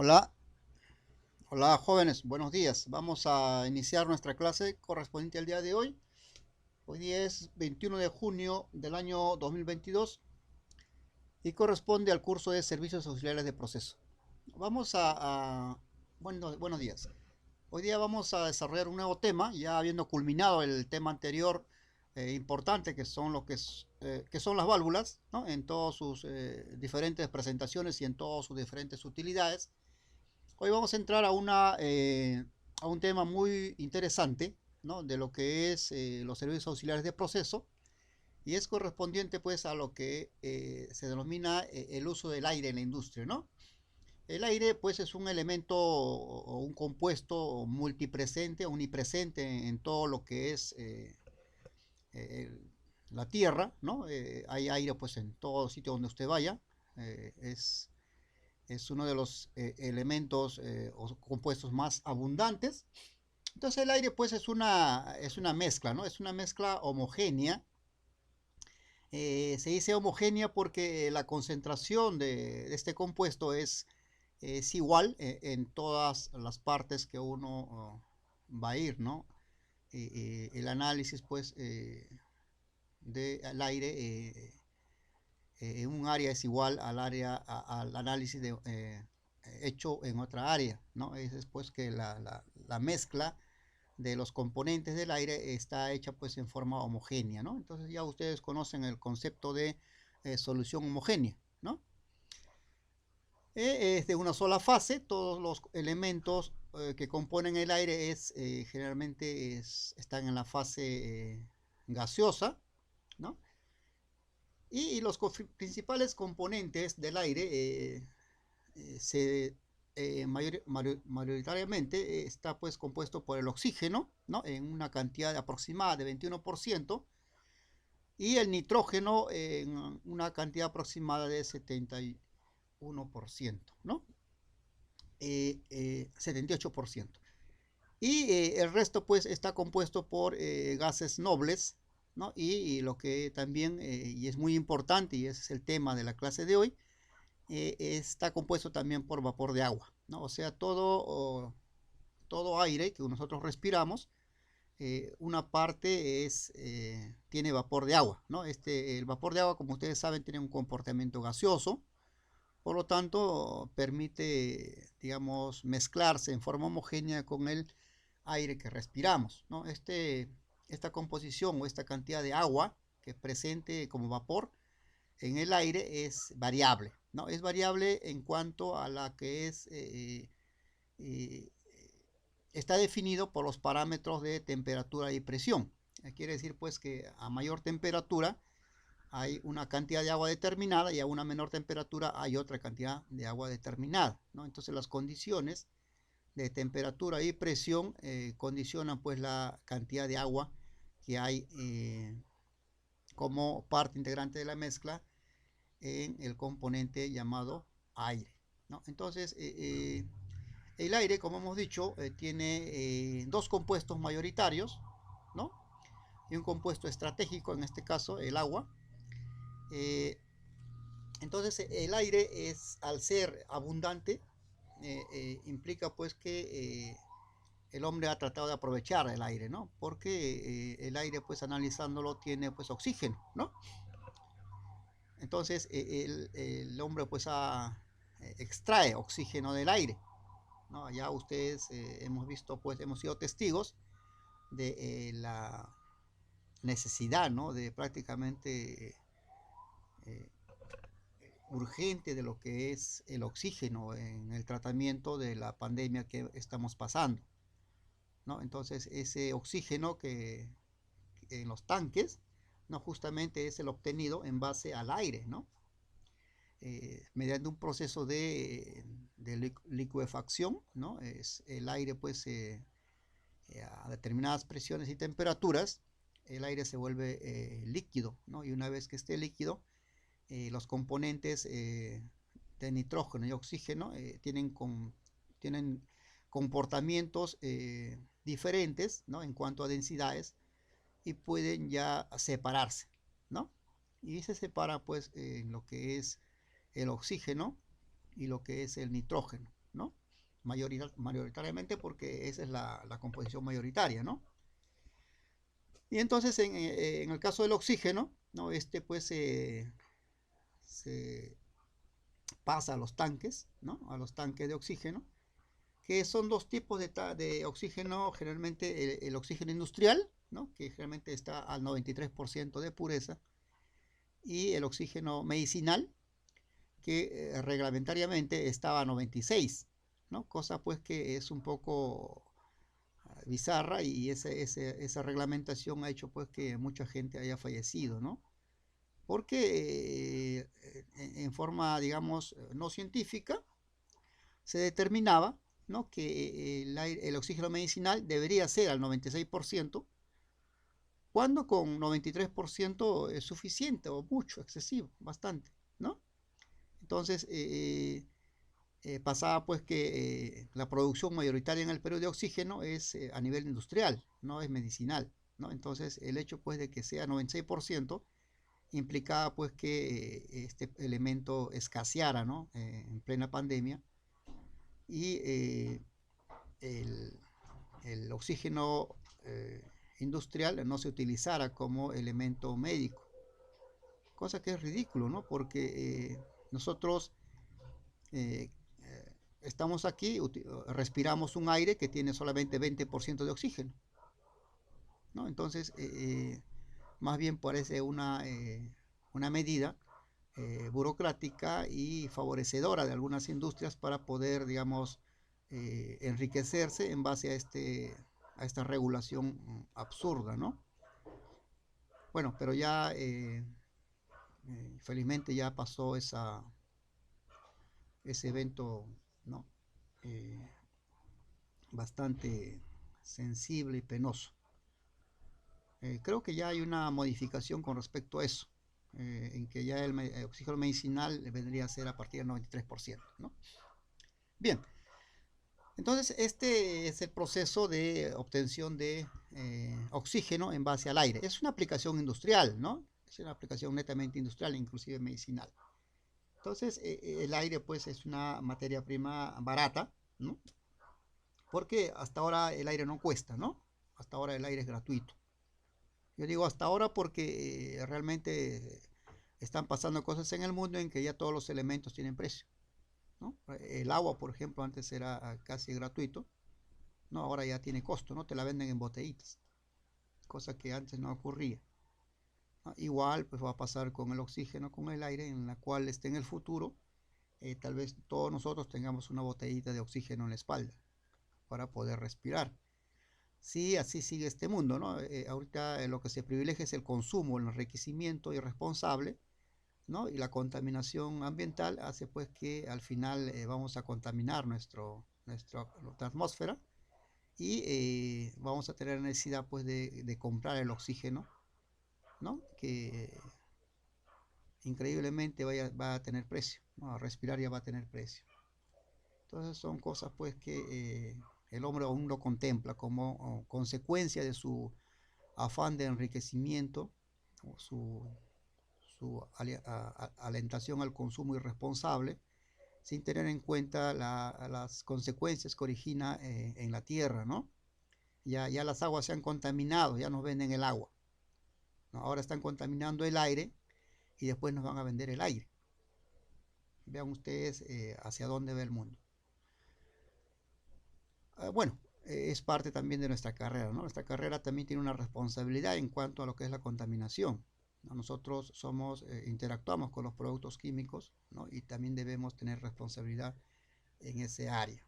Hola, hola jóvenes, buenos días. Vamos a iniciar nuestra clase correspondiente al día de hoy. Hoy día es 21 de junio del año 2022 y corresponde al curso de Servicios Auxiliares de Proceso. Vamos buenos días. Hoy día vamos a desarrollar un nuevo tema, ya habiendo culminado el tema anterior importante que son que son las válvulas, ¿no? En todas sus diferentes presentaciones y en todas sus diferentes utilidades. Hoy vamos a entrar a un tema muy interesante, ¿no? De lo que es los servicios auxiliares de proceso y es correspondiente pues a lo que se denomina el uso del aire en la industria, ¿no? El aire pues es un elemento o un compuesto multipresente, omnipresente en todo lo que es eh, la tierra, ¿no? Hay aire pues en todo sitio donde usted vaya, eh, es es uno de los elementos o compuestos más abundantes. Entonces el aire pues es una mezcla, ¿no? Es una mezcla homogénea. Se dice homogénea porque la concentración de este compuesto es igual en todas las partes que uno va a ir, ¿no? El análisis pues del aire en un área es igual al análisis hecho en otra área, ¿no? Es después que la mezcla de los componentes del aire está hecha pues en forma homogénea, ¿no? Entonces ya ustedes conocen el concepto de solución homogénea, ¿no? Es de una sola fase, todos los elementos que componen el aire generalmente están en la fase gaseosa, ¿no? Y los principales componentes del aire se mayoritariamente está pues compuesto por el oxígeno, ¿no? En una cantidad aproximada de 21% y el nitrógeno en una cantidad aproximada de 71%, ¿no? 78%. Y el resto pues está compuesto por gases nobles, ¿no? Y lo que también, y es muy importante, y ese es el tema de la clase de hoy, está compuesto también por vapor de agua, ¿no? O sea, todo aire que nosotros respiramos, una parte tiene vapor de agua, ¿no? El vapor de agua, como ustedes saben, tiene un comportamiento gaseoso, por lo tanto, permite, digamos, mezclarse en forma homogénea con el aire que respiramos, ¿no? Esta composición o esta cantidad de agua que es presente como vapor en el aire es variable, ¿no? Es variable en cuanto a la que eh, está definido por los parámetros de temperatura y presión. Quiere decir pues que a mayor temperatura hay una cantidad de agua determinada y a una menor temperatura hay otra cantidad de agua determinada, ¿no? Entonces las condiciones de temperatura y presión condicionan pues la cantidad de agua que hay como parte integrante de la mezcla en el componente llamado aire, ¿no? Entonces, el aire, como hemos dicho, tiene dos compuestos mayoritarios, ¿no? Y un compuesto estratégico, en este caso, el agua. Eh, entonces, el aire al ser abundante, implica pues que el hombre ha tratado de aprovechar el aire, ¿no? Porque el aire, pues analizándolo, tiene pues oxígeno, ¿no? Entonces el hombre pues extrae oxígeno del aire, ¿no? Ya ustedes hemos visto, pues hemos sido testigos de la necesidad, ¿no? De prácticamente eh, urgente de lo que es el oxígeno en el tratamiento de la pandemia que estamos pasando, ¿no? Entonces ese oxígeno que en los tanques, no justamente es el obtenido en base al aire, ¿no? Mediante un proceso de liquefacción, ¿no? El aire, pues, a determinadas presiones y temperaturas, el aire se vuelve líquido, ¿no? Y una vez que esté líquido, los componentes de nitrógeno y oxígeno tienen comportamientos diferentes, ¿no? En cuanto a densidades y pueden ya separarse, ¿no? Y se separa pues en lo que es el oxígeno y lo que es el nitrógeno, ¿no? mayoritariamente porque esa es la composición mayoritaria, ¿no? Y entonces en el caso del oxígeno, ¿no? Este pues se pasa a los tanques, ¿no? A los tanques de oxígeno, que son dos tipos de oxígeno, generalmente el oxígeno industrial, ¿no? Que generalmente está al 93% de pureza, y el oxígeno medicinal, que reglamentariamente estaba a 96, ¿no? Cosa pues que es un poco bizarra, y esa reglamentación ha hecho pues que mucha gente haya fallecido, ¿no? Porque en forma, digamos, no científica, se determinaba, ¿no? Que el oxígeno medicinal debería ser al 96%, cuando con 93% es suficiente o mucho, excesivo, bastante, ¿no? Entonces, pasaba pues que la producción mayoritaria en el Perú de oxígeno es a nivel industrial, no es medicinal, ¿no? Entonces, el hecho pues de que sea 96% implicaba pues que este elemento escaseara, ¿no? En plena pandemia, y el, el oxígeno industrial no se utilizara como elemento médico, cosa que es ridículo, ¿no? Porque nosotros eh, estamos aquí, respiramos un aire que tiene solamente 20% de oxígeno, ¿no? Entonces, más bien parece una medida burocrática y favorecedora de algunas industrias para poder, digamos, enriquecerse en base a esta regulación absurda, ¿no? Bueno, pero ya felizmente ya pasó ese evento, ¿no? Eh, Bastante sensible y penoso. Creo que ya hay una modificación con respecto a eso, en que ya el oxígeno medicinal vendría a ser a partir del 93%, ¿no? Bien, entonces este es el proceso de obtención de oxígeno en base al aire. Es una aplicación industrial, ¿no? Es una aplicación netamente industrial, inclusive medicinal. Entonces el aire pues es una materia prima barata, ¿no? Porque hasta ahora el aire no cuesta, ¿no? Hasta ahora el aire es gratuito. Yo digo hasta ahora porque realmente están pasando cosas en el mundo en que ya todos los elementos tienen precio, ¿no? El agua, por ejemplo, antes era casi gratuito, ¿no? Ahora ya tiene costo, ¿no? Te la venden en botellitas, cosa que antes no ocurría, ¿no? Igual pues va a pasar con el oxígeno, con el aire, en la cual en el futuro, tal vez todos nosotros tengamos una botellita de oxígeno en la espalda para poder respirar. Sí, así sigue este mundo, ¿no? Ahorita lo que se privilegia es el consumo, el enriquecimiento irresponsable, ¿no? Y la contaminación ambiental hace pues que al final vamos a contaminar nuestra atmósfera, y vamos a tener necesidad pues de comprar el oxígeno, ¿no? Que increíblemente va a tener precio, ¿no? A respirar ya va a tener precio. Entonces son cosas pues que el hombre aún no contempla como consecuencia de su afán de enriquecimiento, o su alentación al consumo irresponsable, sin tener en cuenta las consecuencias que origina en la tierra, ¿no? Ya las aguas se han contaminado, ya nos venden el agua, ¿no? Ahora están contaminando el aire y después nos van a vender el aire. Vean ustedes hacia dónde va el mundo. Bueno, es parte también de nuestra carrera, ¿no? Nuestra carrera también tiene una responsabilidad en cuanto a lo que es la contaminación, ¿no? Nosotros interactuamos con los productos químicos, ¿no? Y también debemos tener responsabilidad en ese área.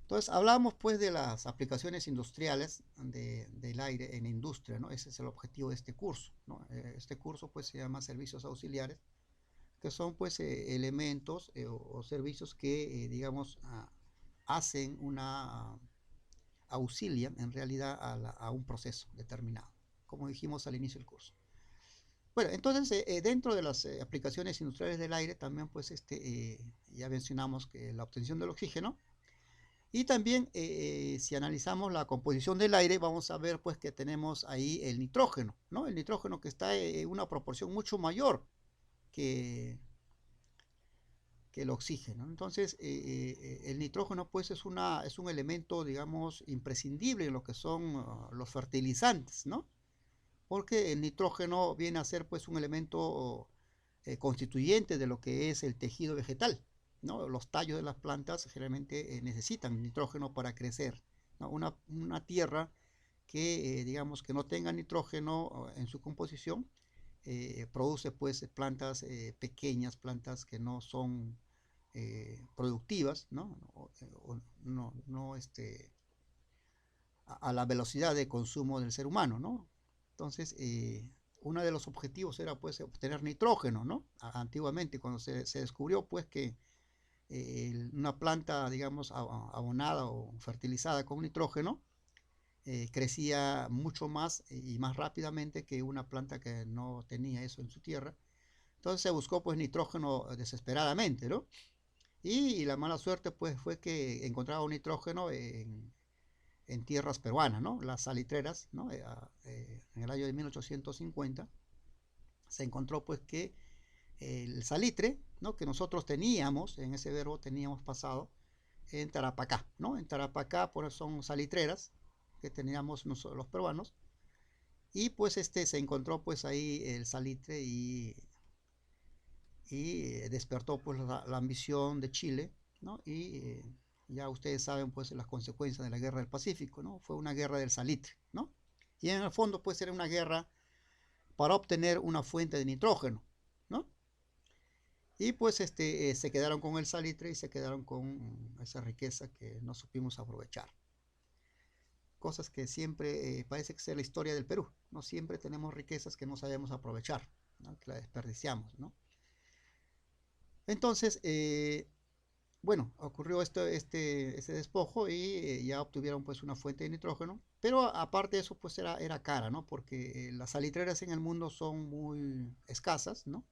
Entonces, hablamos pues de las aplicaciones industriales del aire en la industria, ¿no? Ese es el objetivo de este curso, ¿no? Este curso pues se llama servicios auxiliares, que son pues elementos o servicios que, digamos, hacen auxilian en realidad a un proceso determinado, como dijimos al inicio del curso. Bueno, entonces dentro de las aplicaciones industriales del aire también pues ya mencionamos que la obtención del oxígeno, y también si analizamos la composición del aire vamos a ver pues que tenemos ahí el nitrógeno, ¿no? El nitrógeno que está en una proporción mucho mayor que, que el oxígeno. Entonces, el nitrógeno pues es un elemento, digamos, imprescindible en lo que son los fertilizantes, ¿no? Porque el nitrógeno viene a ser pues un elemento constituyente de lo que es el tejido vegetal, ¿no? Los tallos de las plantas generalmente necesitan nitrógeno para crecer, ¿no? Una tierra que, digamos, que no tenga nitrógeno en su composición, produce pues plantas pequeñas, plantas que no son productivas, ¿no? A la velocidad de consumo del ser humano, ¿no? Entonces, uno de los objetivos era pues obtener nitrógeno, ¿no? Antiguamente, cuando se descubrió pues que una planta, digamos, abonada o fertilizada con nitrógeno, crecía mucho más y más rápidamente que una planta que no tenía eso en su tierra. Entonces se buscó pues nitrógeno desesperadamente, ¿no? Y la mala suerte pues fue que encontraba un nitrógeno en tierras peruanas, ¿no? Las salitreras, ¿no? En el año de 1850 se encontró pues que el salitre, ¿no? Que nosotros teníamos, en ese verbo teníamos pasado, en Tarapacá, ¿no? En Tarapacá pues son salitreras que teníamos nosotros los peruanos, y pues se encontró pues ahí el salitre y despertó pues la ambición de Chile, ¿no? Y ya ustedes saben pues las consecuencias de la guerra del Pacífico, ¿no? Fue una guerra del salitre, ¿no? Y en el fondo pues era una guerra para obtener una fuente de nitrógeno, ¿no? Y pues se quedaron con el salitre y se quedaron con esa riqueza que no supimos aprovechar. Cosas que siempre parece que es la historia del Perú, ¿no? Siempre tenemos riquezas que no sabemos aprovechar, ¿no? Que la desperdiciamos, ¿no? Entonces, bueno, ocurrió este despojo y ya obtuvieron pues una fuente de nitrógeno, pero aparte de eso pues era cara, ¿no? Porque las salitreras en el mundo son muy escasas, ¿no?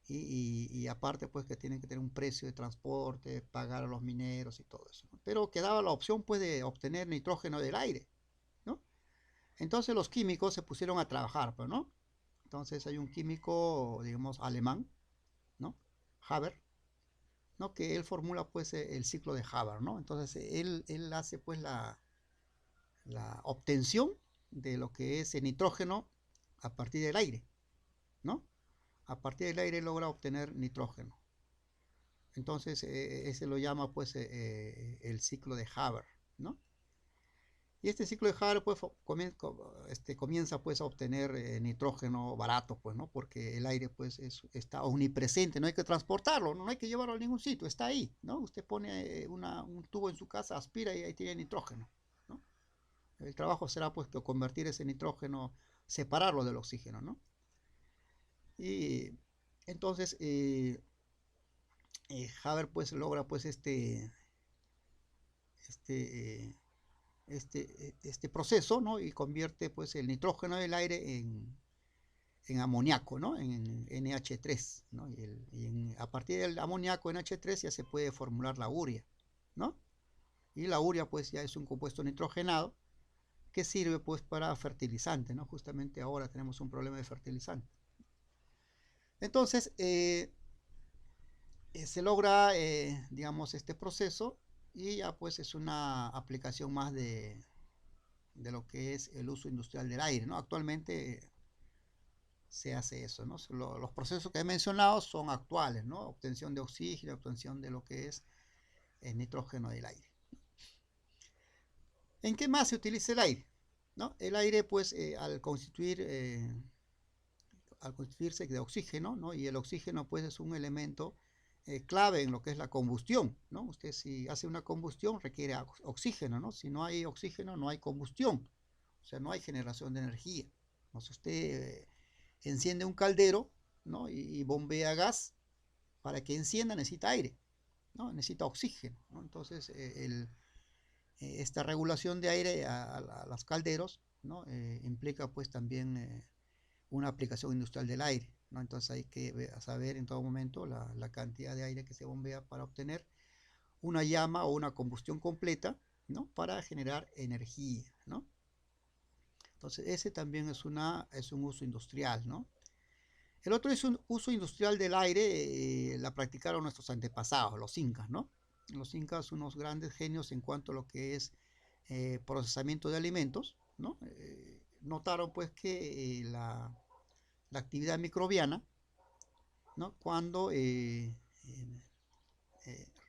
Y aparte pues que tienen que tener un precio de transporte, pagar a los mineros y todo eso, ¿no? Pero quedaba la opción pues de obtener nitrógeno del aire, ¿no? Entonces los químicos se pusieron a trabajar, pues, ¿no? Entonces hay un químico, digamos, alemán, ¿no? Haber, ¿no? Que él formula pues el ciclo de Haber, ¿no? Entonces él hace pues la obtención de lo que es el nitrógeno a partir del aire, ¿no? A partir del aire logra obtener nitrógeno. Entonces ese lo llama pues el ciclo de Haber, ¿no? Y este ciclo de Haber pues comienza pues a obtener nitrógeno barato, pues, ¿no? Porque el aire pues está omnipresente, no hay que transportarlo, no hay que llevarlo a ningún sitio, está ahí, ¿no? Usted pone un tubo en su casa, aspira y ahí tiene nitrógeno, ¿no? El trabajo será pues convertir ese nitrógeno, separarlo del oxígeno, ¿no? Y entonces Haber pues logra pues este, este proceso, ¿no? Y convierte pues el nitrógeno del aire en amoníaco, ¿no? En NH3, ¿no? A partir del amoníaco NH3 ya se puede formular la urea, ¿no? Y la urea pues ya es un compuesto nitrogenado que sirve pues para fertilizante, ¿no? Justamente ahora tenemos un problema de fertilizante. Entonces, se logra, digamos, este proceso y ya pues es una aplicación más de lo que es el uso industrial del aire, ¿no? Actualmente se hace eso, ¿no? Los procesos que he mencionado son actuales, ¿no? Obtención de oxígeno, obtención de lo que es el nitrógeno del aire. ¿En qué más se utiliza el aire? ¿No? El aire, pues, al constituirse de oxígeno, ¿no? Y el oxígeno, pues, es un elemento clave en lo que es la combustión, ¿no? Usted si hace una combustión requiere oxígeno, ¿no? Si no hay oxígeno, no hay combustión, o sea, no hay generación de energía. ¿No? Si usted enciende un caldero, ¿no? y bombea gas, para que encienda necesita aire, ¿no? Necesita oxígeno, ¿no? Entonces, esta regulación de aire a los calderos, ¿no? Implica pues también una aplicación industrial del aire, ¿no? Entonces hay que saber en todo momento la cantidad de aire que se bombea para obtener una llama o una combustión completa, ¿no? Para generar energía, ¿no? Entonces ese también es un uso industrial, ¿no? El otro es un uso industrial del aire, la practicaron nuestros antepasados, los incas, ¿no? Los incas, unos grandes genios en cuanto a lo que es procesamiento de alimentos, ¿no? Notaron pues que la actividad microbiana, ¿no? Cuando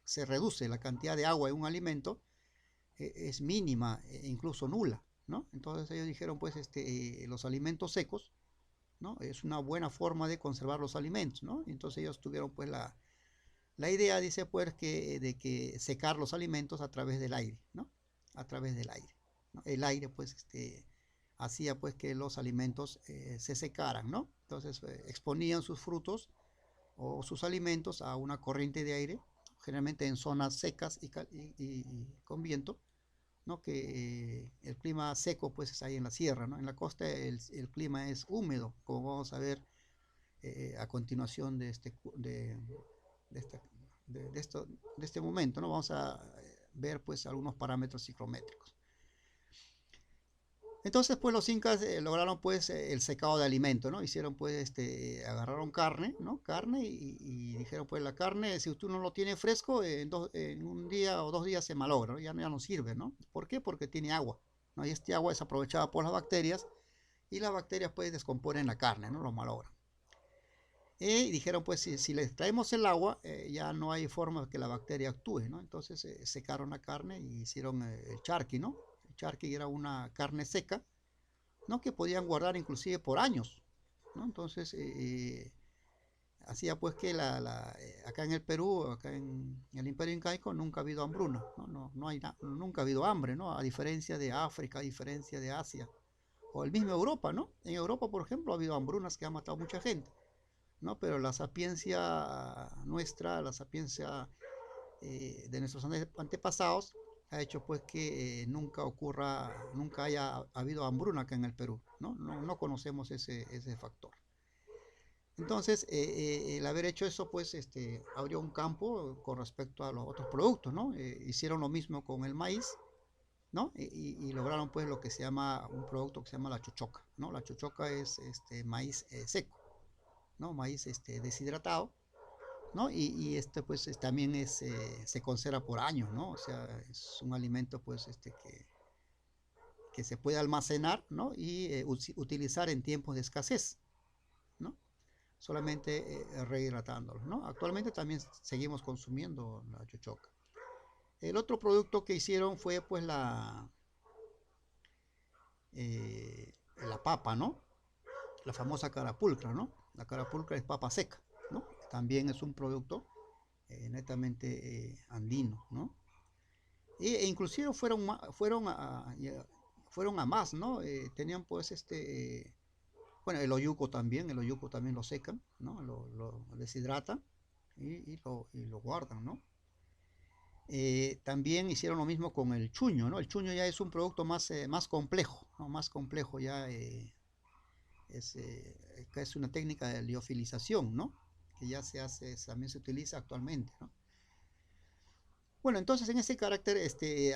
se reduce la cantidad de agua en un alimento, es mínima e incluso nula, ¿no? Entonces ellos dijeron pues los alimentos secos, ¿no? Es una buena forma de conservar los alimentos, ¿no? Entonces ellos tuvieron pues la idea, dice pues, de que secar los alimentos a través del aire, ¿no? A través del aire, ¿no? El aire pues hacía pues que los alimentos se secaran, ¿no? Entonces exponían sus frutos o sus alimentos a una corriente de aire, generalmente en zonas secas y con viento, ¿no? Que el clima seco pues es ahí en la sierra, ¿no? En la costa el clima es húmedo, como vamos a ver a continuación de, esta- de este momento, ¿no? Vamos a ver pues algunos parámetros psicométricos. Entonces, pues los incas lograron pues el secado de alimentos, ¿no? Hicieron pues, agarraron carne, ¿no? Carne y dijeron pues la carne, si usted no lo tiene fresco, en un día o 2 días se malogra, ¿no? Ya no sirve, ¿no? ¿Por qué? Porque tiene agua, ¿no? Y este agua es aprovechada por las bacterias y las bacterias pues descomponen la carne, ¿no? Lo malogran. Y dijeron pues si le extraemos el agua, ya no hay forma de que la bacteria actúe, ¿no? Entonces secaron la carne y hicieron el charqui, ¿no? El charqui era una carne seca, ¿no? Que podían guardar inclusive por años, ¿no? Entonces, hacía pues que acá en el Perú, acá en el Imperio Incaico, nunca ha habido hambruna, ¿no? Nunca ha habido hambre, ¿no? A diferencia de África, a diferencia de Asia, o el mismo Europa, ¿no? En Europa, por ejemplo, ha habido hambrunas que han matado mucha gente, ¿no? Pero la sapiencia nuestra, la sapiencia de nuestros antepasados, ha hecho pues que nunca haya habido hambruna acá en el Perú, ¿no? No conocemos ese factor. Entonces, el haber hecho eso, pues, abrió un campo con respecto a los otros productos, ¿no? Hicieron lo mismo con el maíz, ¿no? Y lograron, pues, lo que se llama, un producto que se llama la chochoca, ¿no? La chochoca es maíz seco, ¿no? Maíz deshidratado, ¿no? Y pues, también se conserva por años, ¿no? O sea, es un alimento, pues, que se puede almacenar, ¿no? Y utilizar en tiempos de escasez, ¿no? Solamente rehidratándolos, ¿no? Actualmente también seguimos consumiendo la chochoca. El otro producto que hicieron fue pues la papa, ¿no? La famosa carapulcra, ¿no? La carapulcra es papa seca, ¿no? También es un producto netamente andino, ¿no? E inclusive fueron a más, ¿no? Tenían pues bueno, el oyuco también lo secan, ¿no? Lo deshidratan y lo guardan, ¿no? También hicieron lo mismo con el chuño, ¿no? El chuño ya es un producto más complejo, ¿no? Más complejo ya es una técnica de liofilización, ¿no? Que ya también se utiliza actualmente, ¿no? Bueno, entonces en ese carácter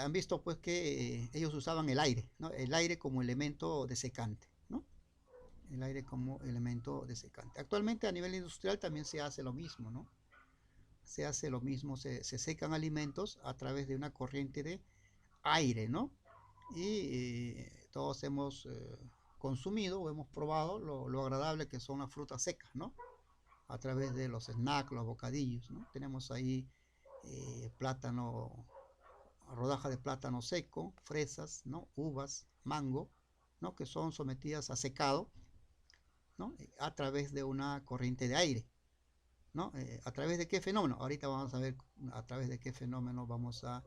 han visto pues que ellos usaban el aire, ¿no? El aire como elemento desecante, ¿no? El aire como elemento desecante. Actualmente a nivel industrial también se hace lo mismo, ¿no? Se hace lo mismo, se secan alimentos a través de una corriente de aire, ¿no? Y todos hemos consumido o hemos probado lo agradable que son las frutas secas, ¿no? A través de los snacks, los bocadillos, ¿no? Tenemos ahí plátano, rodaja de plátano seco, fresas, ¿no? Uvas, mango, ¿no? Que son sometidas a secado, ¿no? A través de una corriente de aire, ¿no? ¿A través de qué fenómeno? Ahorita vamos a ver a través de qué fenómeno vamos a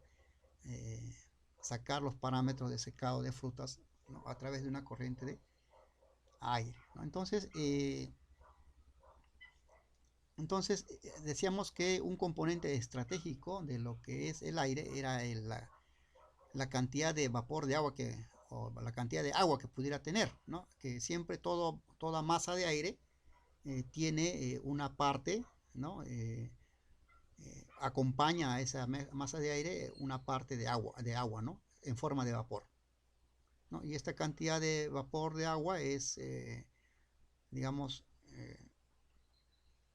eh, sacar los parámetros de secado de frutas, ¿no? A través de una corriente de aire, ¿no? Entonces, decíamos que un componente estratégico de lo que es el aire era la cantidad de vapor de agua o la cantidad de agua que pudiera tener, ¿no? Que siempre toda masa de aire tiene una parte, ¿no? Acompaña a esa masa de aire una parte de agua, ¿no? En forma de vapor, ¿no? Y esta cantidad de vapor de agua es, digamos,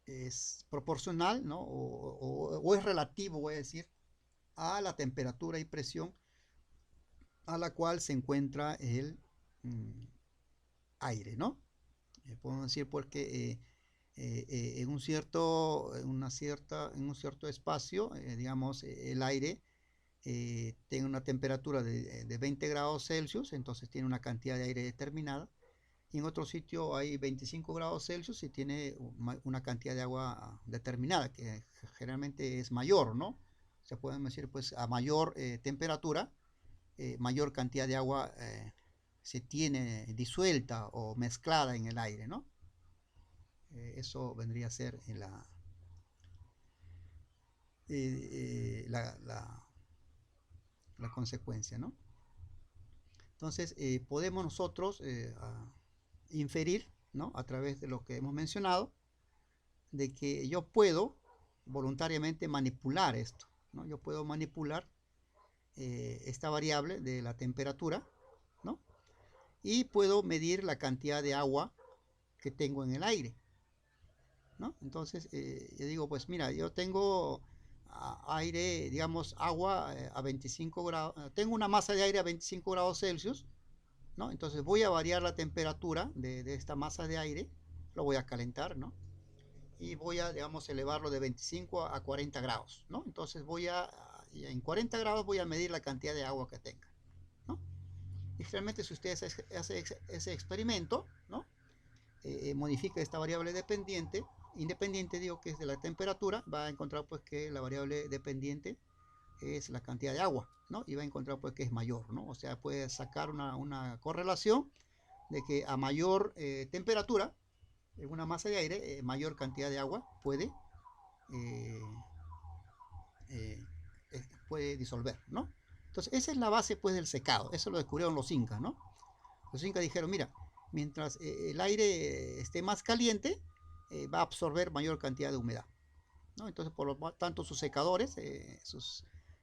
es proporcional, ¿no? O es relativo, voy a decir, a la temperatura y presión a la cual se encuentra el mm, aire, ¿no? Podemos decir porque en un cierto espacio, digamos, el aire tiene una temperatura de 20 grados Celsius, entonces tiene una cantidad de aire determinada. Y en otro sitio hay 25 grados Celsius y tiene una cantidad de agua determinada, que generalmente es mayor, ¿no? Se puede decir, pues, a mayor temperatura, mayor cantidad de agua se tiene disuelta o mezclada en el aire, ¿no? Eso vendría a ser la consecuencia, ¿no? Entonces, podemos nosotros inferir, ¿no? A través de lo que hemos mencionado, de que yo puedo voluntariamente manipular esto, ¿no? Yo puedo manipular esta variable de la temperatura, ¿no? Y puedo medir la cantidad de agua que tengo en el aire, ¿no? Entonces, yo digo, pues mira, yo tengo aire, digamos, agua a 25 grados, tengo una masa de aire a 25 grados Celsius, ¿no? Entonces voy a variar la temperatura de esta masa de aire, lo voy a calentar, ¿no? Y voy a, digamos, elevarlo de 25 a 40 grados, ¿no? Entonces en 40 grados voy a medir la cantidad de agua que tenga, ¿no? Y realmente si ustedes hacen ese experimento, ¿no? Modifica esta variable independiente digo que es de la temperatura, va a encontrar pues que la variable dependiente es la cantidad de agua, ¿no? Y va a encontrar pues que es mayor, ¿no? O sea, puede sacar una correlación de que a mayor temperatura, en una masa de aire, mayor cantidad de agua eh, eh, puede disolver, ¿no? Entonces, esa es la base pues del secado, eso lo descubrieron los incas, ¿no? Los incas dijeron, mira, mientras el aire esté más caliente, va a absorber mayor cantidad de humedad, ¿no? Entonces, por lo tanto, sus secadores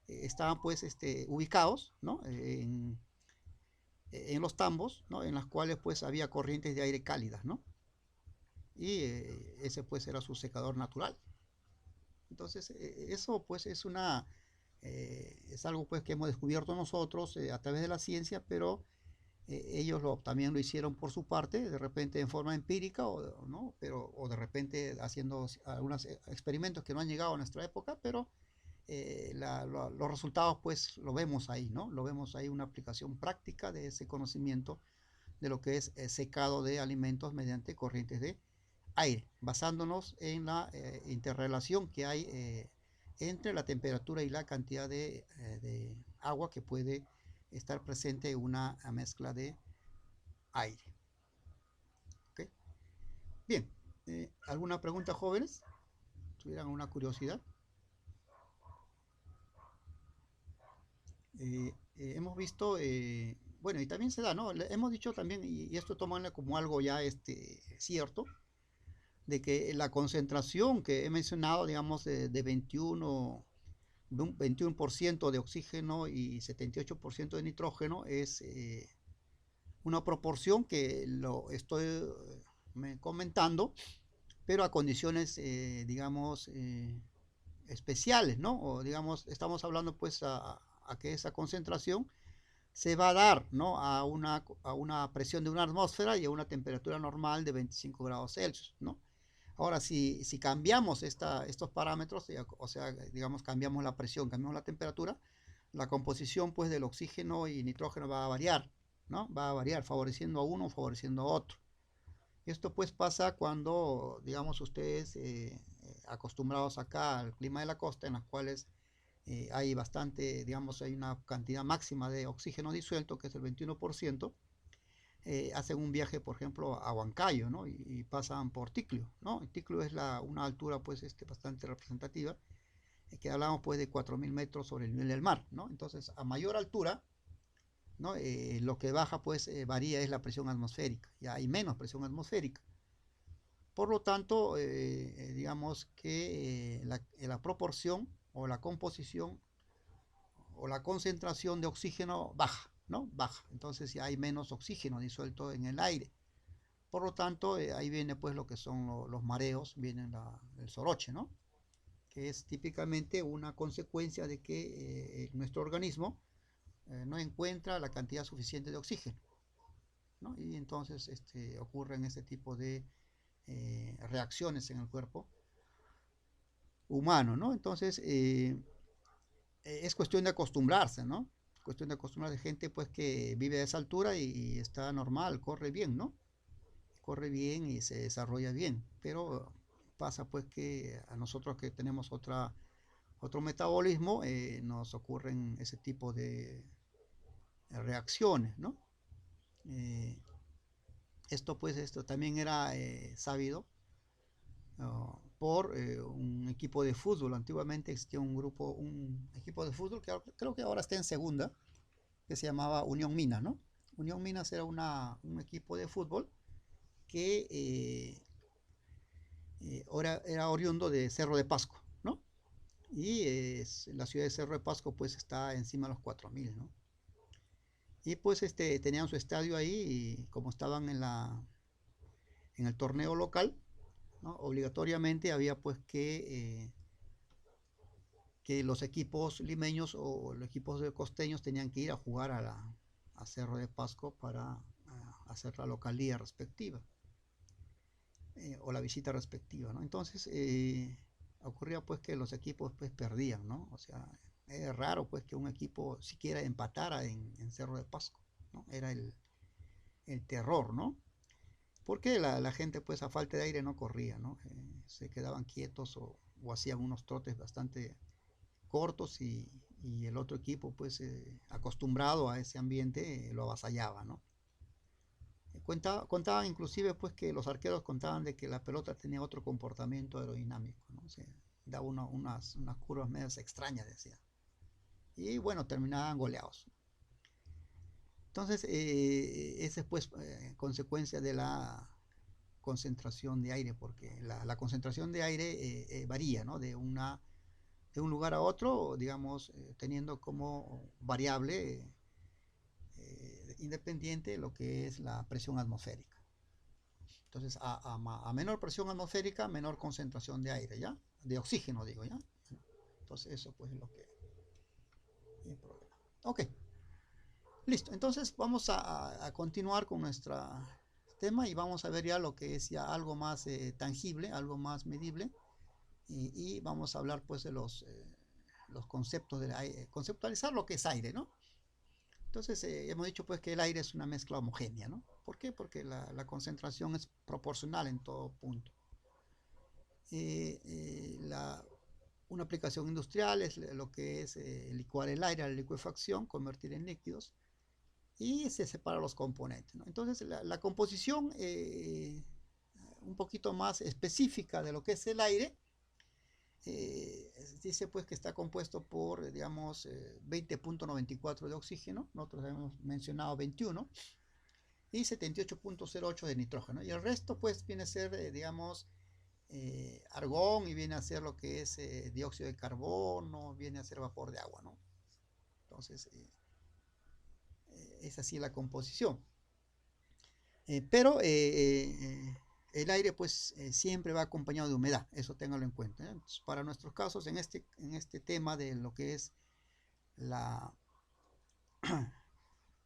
estaban pues ubicados, ¿no? En los tambos, ¿no? En las cuales pues había corrientes de aire cálidas, ¿no? Y ese pues era su secador natural. Entonces, eso pues es algo pues que hemos descubierto nosotros a través de la ciencia, pero ellos también lo hicieron por su parte, de repente en forma empírica, ¿no? O de repente haciendo algunos experimentos que no han llegado a nuestra época, pero los resultados pues lo vemos ahí, ¿no? Lo vemos ahí, una aplicación práctica de ese conocimiento de lo que es secado de alimentos mediante corrientes de aire, basándonos en la interrelación que hay entre la temperatura y la cantidad de agua que puede estar presente en una mezcla de aire. ¿Okay? Bien, ¿alguna pregunta, jóvenes? ¿Tuvieran una curiosidad? Hemos visto, bueno, y también se da, ¿no? Hemos dicho también, y esto tomanlo como algo ya cierto, de que la concentración que he mencionado, digamos, de un 21% de oxígeno y 78% de nitrógeno es una proporción que lo estoy comentando, pero a condiciones, digamos, especiales, ¿no? O digamos, estamos hablando pues a que esa concentración se va a dar, ¿no? A una presión de una atmósfera y a una temperatura normal de 25 grados Celsius, ¿no? Ahora, si cambiamos estos parámetros, o sea, digamos, cambiamos la presión, cambiamos la temperatura, la composición pues del oxígeno y nitrógeno va a variar, ¿no? Va a variar, favoreciendo a uno o favoreciendo a otro. Esto pues pasa cuando, digamos, ustedes acostumbrados acá al clima de la costa, en las cuales hay bastante, digamos, hay una cantidad máxima de oxígeno disuelto, que es el 21%, hacen un viaje, por ejemplo, a Huancayo, ¿no? Y pasan por Ticlio, ¿no? Ticlio es una altura, pues, bastante representativa, que hablamos, pues, de 4.000 metros sobre el nivel del mar, ¿no? Entonces, a mayor altura, ¿no? Lo que baja, pues, varía es la presión atmosférica, ya hay menos presión atmosférica. Por lo tanto, digamos que la proporción o la composición o la concentración de oxígeno baja, ¿no? Baja. Entonces ya hay menos oxígeno disuelto en el aire. Por lo tanto, ahí viene pues lo que son los mareos, viene el soroche, ¿no? Que es típicamente una consecuencia de que nuestro organismo no encuentra la cantidad suficiente de oxígeno, ¿no? Y entonces ocurren este tipo de reacciones en el cuerpo humano, ¿no? Entonces, es cuestión de acostumbrarse, ¿no? Cuestión de acostumbrarse, gente pues que vive a esa altura y está normal, corre bien, ¿no? Corre bien y se desarrolla bien, pero pasa pues que a nosotros que tenemos otro metabolismo nos ocurren ese tipo de reacciones, ¿no? Eh, esto también era sabido por un equipo de fútbol. Antiguamente existía un equipo de fútbol que creo que ahora está en segunda, que se llamaba Unión Minas, ¿no? Unión Minas era un equipo de fútbol que ahora era oriundo de Cerro de Pasco, ¿no? Y la ciudad de Cerro de Pasco pues está encima de los 4000, ¿no? Y pues tenían su estadio ahí y como estaban en el torneo local, ¿no? Obligatoriamente había pues que los equipos limeños o los equipos de costeños tenían que ir a jugar a Cerro de Pasco para hacer la localía respectiva o la visita respectiva, ¿no? Entonces ocurría pues que los equipos pues perdían, ¿no? O sea, es raro pues que un equipo siquiera empatara en Cerro de Pasco, ¿no? Era el terror, ¿no? Porque la gente pues a falta de aire no corría, ¿no? Se quedaban quietos o hacían unos trotes bastante cortos y el otro equipo pues acostumbrado a ese ambiente lo avasallaba, ¿no? Contaban inclusive pues que los arqueros contaban de que la pelota tenía otro comportamiento aerodinámico, ¿no? O sea, daba unas curvas medias extrañas, decía. Y bueno, terminaban goleados. Entonces, esa es pues consecuencia de la concentración de aire, porque la concentración de aire varía, ¿no? De un lugar a otro, digamos, teniendo como variable independiente lo que es la presión atmosférica. Entonces, a menor presión atmosférica, menor concentración de aire, ¿ya? De oxígeno, digo, ¿ya? Entonces, eso pues es lo que es el problema. Ok, listo. Entonces, vamos a continuar con nuestro tema y vamos a ver ya lo que es ya algo más tangible, algo más medible. Y vamos a hablar pues de los conceptos del aire, conceptualizar lo que es aire, ¿no? Entonces, hemos dicho pues que el aire es una mezcla homogénea, ¿no? ¿Por qué? Porque la concentración es proporcional en todo punto. Una aplicación industrial es lo que es licuar el aire a la licuefacción, convertir en líquidos y se separa los componentes, ¿no? Entonces, la composición un poquito más específica de lo que es el aire dice pues que está compuesto por, digamos, 20.94 de oxígeno, nosotros hemos mencionado 21, y 78.08 de nitrógeno. Y el resto pues viene a ser, digamos, argón y viene a ser lo que es dióxido de carbono, viene a ser vapor de agua, ¿no? Entonces, es así la composición. Pero el aire pues siempre va acompañado de humedad, eso téngalo en cuenta, ¿eh? Entonces, para nuestros casos, en este tema de lo que es la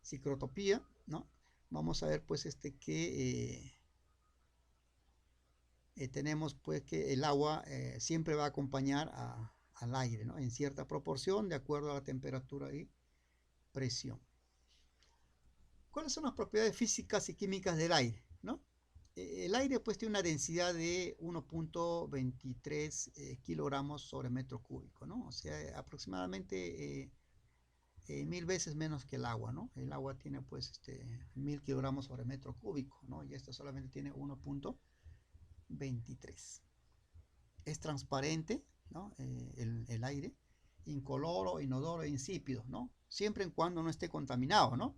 ciclotopía, ¿no? Vamos a ver pues que tenemos pues que el agua siempre va a acompañar al aire, ¿no? En cierta proporción de acuerdo a la temperatura y presión. ¿Cuáles son las propiedades físicas y químicas del aire, ¿no? El aire pues tiene una densidad de 1.23 kilogramos sobre metro cúbico, ¿no? O sea, aproximadamente 1000 veces menos que el agua, ¿no? El agua tiene pues 1000 kilogramos sobre metro cúbico, ¿no? Y esta solamente tiene 1.23. Es transparente, ¿no? El aire, incoloro, inodoro e insípido, ¿no? Siempre en cuando no esté contaminado, ¿no?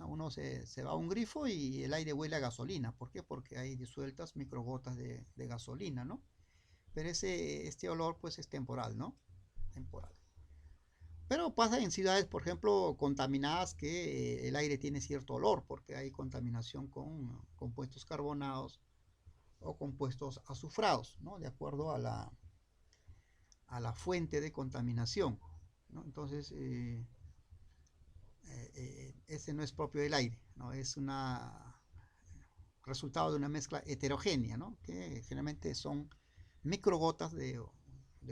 Uno se va a un grifo y el aire huele a gasolina. ¿Por qué? Porque hay disueltas microgotas de gasolina, ¿no? Pero este olor pues es temporal, ¿no? Temporal. Pero pasa en ciudades, por ejemplo, contaminadas que el aire tiene cierto olor porque hay contaminación con compuestos carbonados o compuestos azufrados, ¿no? De acuerdo a la fuente de contaminación, ¿no? Entonces, ese no es propio del aire, ¿no? Es una resultado de una mezcla heterogénea, ¿no? Que generalmente son microgotas de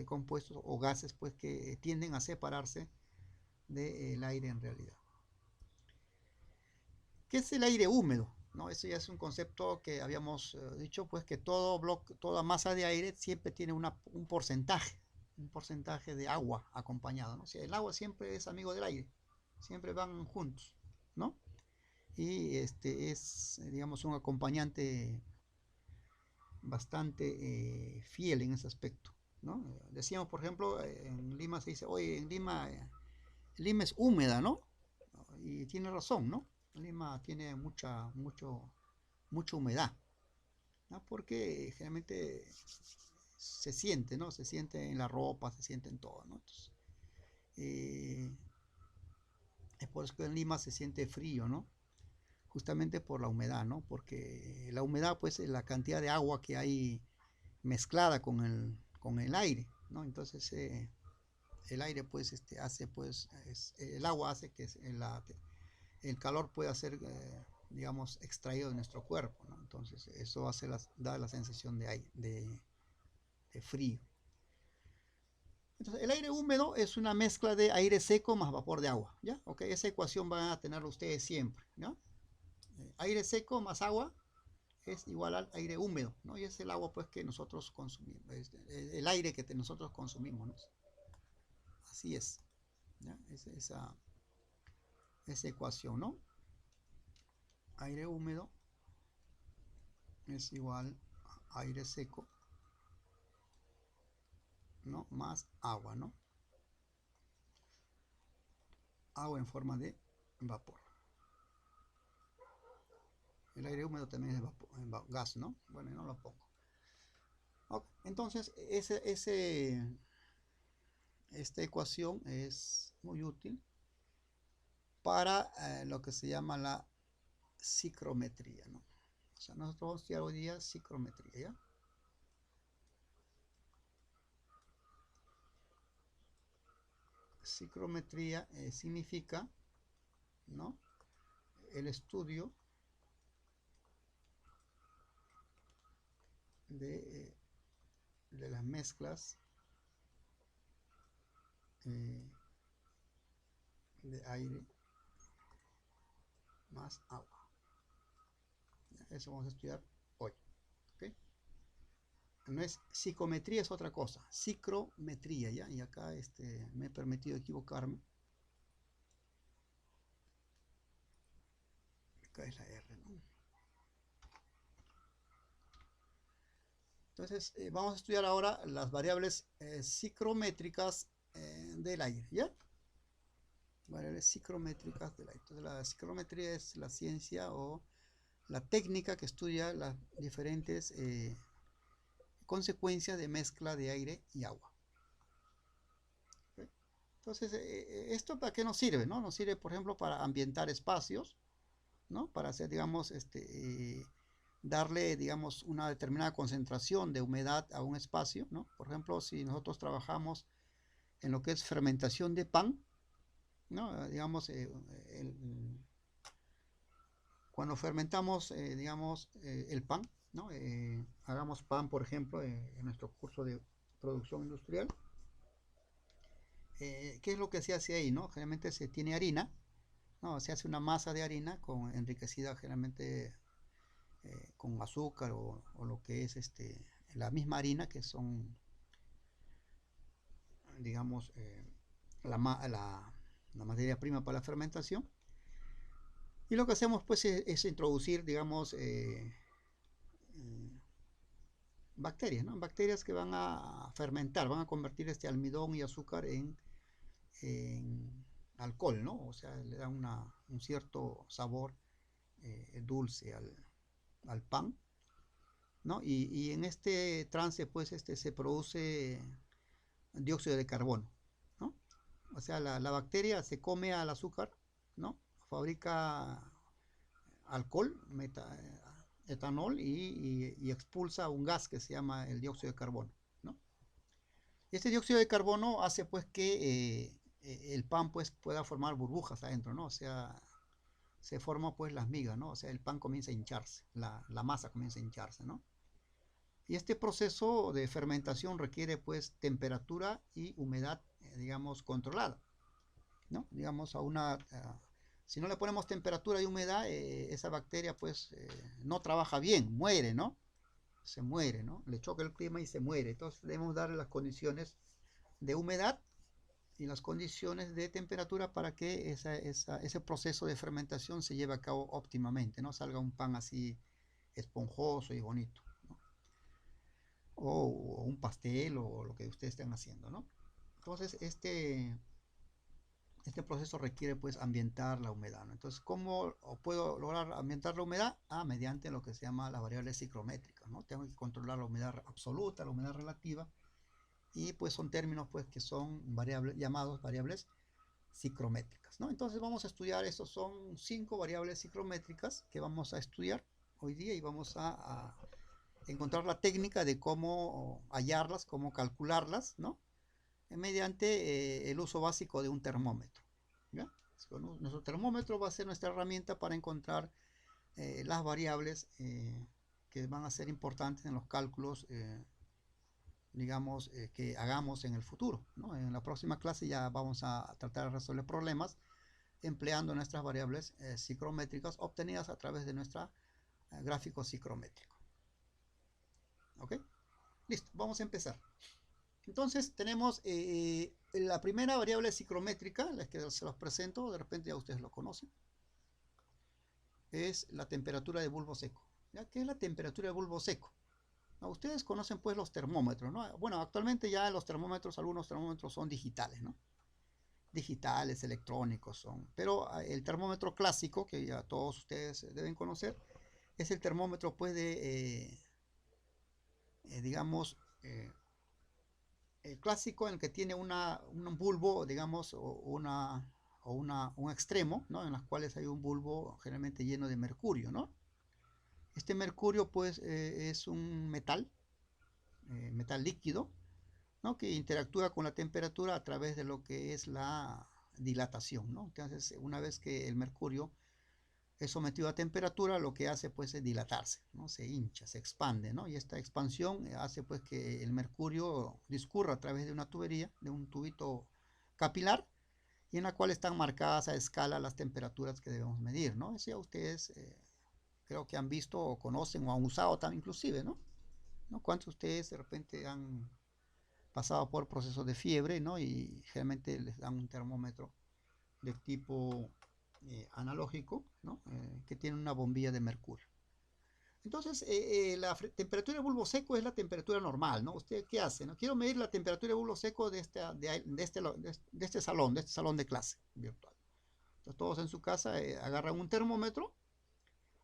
compuestos o gases pues, que tienden a separarse del aire en realidad. ¿Qué es el aire húmedo? ¿No? Eso ya es un concepto que habíamos dicho, pues que todo bloque, toda masa de aire siempre tiene un porcentaje de agua acompañado, ¿no? O sea, el agua siempre es amigo del aire, siempre van juntos, ¿no? Y este es, digamos, un acompañante bastante fiel en ese aspecto, ¿no? Decíamos, por ejemplo, en Lima se dice, oye, en Lima, Lima es húmeda, ¿no? Y tiene razón, ¿no? Lima tiene mucha humedad, ¿no? Porque generalmente se siente, ¿no? Se siente en la ropa, se siente en todo, ¿no? Entonces, eh, es por eso que en Lima se siente frío, ¿no? Justamente por la humedad, ¿no? Porque la humedad, pues, es la cantidad de agua que hay mezclada con el aire, ¿no? Entonces, el aire, pues, hace, pues, el agua hace que el calor pueda ser, digamos, extraído de nuestro cuerpo, ¿no? Entonces, eso da la sensación de frío. Entonces, el aire húmedo es una mezcla de aire seco más vapor de agua, ¿ya? Ok, esa ecuación van a tenerla ustedes siempre, ¿ya? Aire seco más agua es igual al aire húmedo, ¿no? Y es el agua, pues, que nosotros consumimos, el aire que nosotros consumimos, ¿no? Así es, ¿ya? Esa ecuación, ¿no? Aire húmedo es igual a aire seco, ¿no? Más agua, ¿no? Agua en forma de vapor. El aire húmedo también es vapor, gas, ¿no? Bueno, no lo pongo. Okay. Entonces, esta ecuación es muy útil para lo que se llama la psicometría, ¿no? O sea, nosotros vamos a estudiar hoy día psicometría, ¿ya? Psicometría significa, ¿no? El estudio de las mezclas de aire más agua. Eso vamos a estudiar hoy. ¿Okay? No es psicometría, es otra cosa. Psicometría, ¿ya? Y acá me he permitido equivocarme. Acá es la R, ¿no? Entonces, vamos a estudiar ahora las variables psicométricas del aire, ¿ya? Variables psicométricas del aire. Entonces, la psicometría es la ciencia o la técnica que estudia las diferentes consecuencias de mezcla de aire y agua. ¿Okay? Entonces, ¿esto para qué nos sirve? ¿No? Nos sirve, por ejemplo, para ambientar espacios, ¿no? Para hacer, digamos, darle, digamos, una determinada concentración de humedad a un espacio, ¿no? Por ejemplo, si nosotros trabajamos en lo que es fermentación de pan, ¿no? Digamos, cuando fermentamos, digamos, el pan, ¿no? Hagamos pan, por ejemplo, en nuestro curso de producción industrial. ¿Qué es lo que se hace ahí, no? Generalmente se tiene harina, ¿no? Se hace una masa de harina enriquecida generalmente con azúcar o lo que es la misma harina, que son, digamos, la materia prima para la fermentación. Y lo que hacemos pues es introducir, digamos, bacterias, ¿no? Bacterias que van a fermentar, van a convertir este almidón y azúcar en alcohol, ¿no? O sea, le da un cierto sabor dulce al pan, ¿no? Y en este trance, pues, se produce dióxido de carbono, ¿no? O sea, la bacteria se come al azúcar, ¿no? Fabrica alcohol, etanol y expulsa un gas que se llama el dióxido de carbono, ¿no? Este dióxido de carbono hace pues que el pan pues pueda formar burbujas adentro, ¿no? O sea, se forman pues las migas, ¿no? O sea, el pan comienza a hincharse, la masa comienza a hincharse, ¿no? Y este proceso de fermentación requiere pues temperatura y humedad, digamos, controlada, ¿no? Digamos, si no le ponemos temperatura y humedad, esa bacteria pues no trabaja bien, muere, ¿no? Se muere, ¿no? Le choca el clima y se muere. Entonces debemos darle las condiciones de humedad y las condiciones de temperatura para que ese proceso de fermentación se lleve a cabo óptimamente, ¿no? Salga un pan así esponjoso y bonito, ¿no? O un pastel o lo que ustedes estén haciendo, ¿no? Entonces, este proceso requiere pues ambientar la humedad, ¿no? Entonces, ¿cómo puedo lograr ambientar la humedad? Mediante lo que se llama las variables psicométricas, ¿no? Tengo que controlar la humedad absoluta, la humedad relativa, y pues son términos pues que son variables, llamados variables psicométricas, ¿no? Entonces vamos a estudiar, estos son 5 variables psicométricas que vamos a estudiar hoy día y vamos a encontrar la técnica de cómo hallarlas, cómo calcularlas, ¿no? Mediante el uso básico de un termómetro, ¿ya? Nuestro termómetro va a ser nuestra herramienta para encontrar las variables que van a ser importantes en los cálculos, digamos, que hagamos en el futuro, ¿no? En la próxima clase ya vamos a tratar de resolver problemas empleando nuestras variables psicométricas obtenidas a través de nuestro gráfico psicométrico. ¿Ok? Listo, vamos a empezar. Entonces tenemos la primera variable psicométrica, la que se los presento, de repente ya ustedes lo conocen, es la temperatura de bulbo seco. ¿Ya? ¿Qué es la temperatura de bulbo seco? ¿No? Ustedes conocen pues los termómetros, ¿no? Bueno, actualmente ya los termómetros, algunos termómetros son digitales, ¿no? Digitales, electrónicos son, pero el termómetro clásico, que ya todos ustedes deben conocer, es el termómetro pues digamos, el clásico en el que tiene un bulbo, digamos, un extremo, ¿no? En las cuales hay un bulbo generalmente lleno de mercurio, ¿no? Este mercurio, pues, es un metal líquido, ¿no? Que interactúa con la temperatura a través de lo que es la dilatación, ¿no? Entonces, una vez que el mercurio es sometido a temperatura, lo que hace pues es dilatarse, ¿no? Se hincha, se expande, ¿no? Y esta expansión hace pues que el mercurio discurra a través de una tubería, de un tubito capilar, y en la cual están marcadas a escala las temperaturas que debemos medir, ¿no? Eso ya ustedes creo que han visto o conocen o han usado también inclusive, ¿no? ¿No? ¿Cuántos de ustedes de repente han pasado por procesos de fiebre, ¿no? Y generalmente les dan un termómetro de tipo analógico, ¿no? Que tiene una bombilla de mercurio. Entonces, la temperatura de bulbo seco es la temperatura normal, ¿no? ¿Usted qué hace? ¿No? Quiero medir la temperatura de bulbo seco de este salón de clase virtual. Entonces, todos en su casa agarran un termómetro,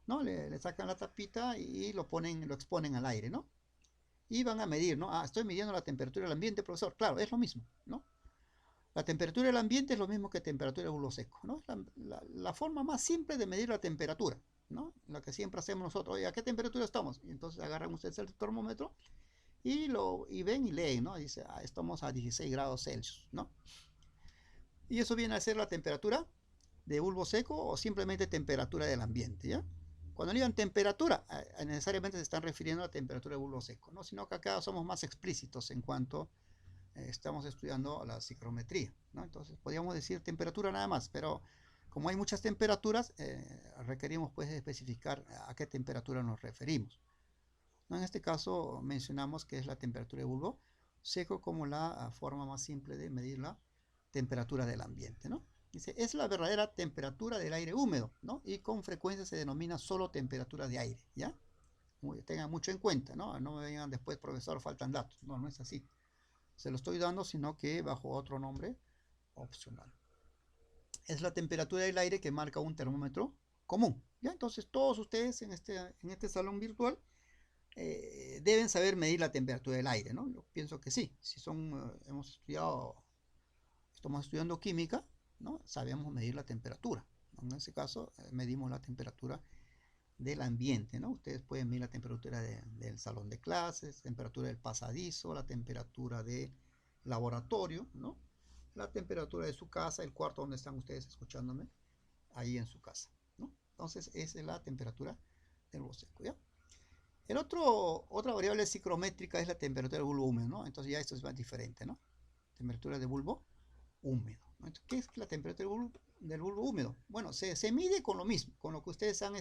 ¿no? Le sacan la tapita y lo exponen al aire, ¿no? Y van a medir, ¿no? Estoy midiendo la temperatura del ambiente, profesor. Claro, es lo mismo, ¿no? La temperatura del ambiente es lo mismo que temperatura de bulbo seco, ¿no? Es la forma más simple de medir la temperatura, ¿no? La que siempre hacemos nosotros. Oye, ¿a qué temperatura estamos? Y entonces agarran ustedes el termómetro y ven y leen, ¿no? Dice, estamos a 16 grados Celsius, ¿no? Y eso viene a ser la temperatura de bulbo seco o simplemente temperatura del ambiente, ¿ya? Cuando digan temperatura, necesariamente se están refiriendo a la temperatura de bulbo seco, ¿no? Sino que acá somos más explícitos en cuanto estamos estudiando la psicometría, ¿no? Entonces podríamos decir temperatura nada más, pero como hay muchas temperaturas, requerimos pues especificar a qué temperatura nos referimos, ¿no? En este caso mencionamos que es la temperatura de bulbo seco como la forma más simple de medir la temperatura del ambiente, ¿no? Dice, es la verdadera temperatura del aire húmedo, ¿no? Y con frecuencia se denomina solo temperatura de aire, ¿ya? Tengan mucho en cuenta, ¿no? No me vengan después, profesor, faltan datos. No, no es así. Se lo estoy dando, sino que bajo otro nombre opcional. Es la temperatura del aire que marca un termómetro común, ¿ya? Entonces todos ustedes en este salón virtual deben saber medir la temperatura del aire, ¿no? Yo pienso que sí. Si hemos estudiado estamos estudiando química, ¿no? Sabemos medir la temperatura, ¿no? En este caso, medimos la temperatura del ambiente, ¿no? Ustedes pueden medir la temperatura del salón de clases, temperatura del pasadizo, la temperatura del laboratorio, ¿no? La temperatura de su casa, el cuarto donde están ustedes escuchándome, ahí en su casa, ¿no? Entonces, esa es la temperatura del bulbo seco, ¿ya? Otra variable psicométrica es la temperatura del bulbo húmedo, ¿no? Entonces ya esto es más diferente, ¿no? Temperatura de bulbo húmedo, ¿no? Entonces, ¿qué es la temperatura del bulbo húmedo? Bueno, se mide con lo mismo, con lo que ustedes han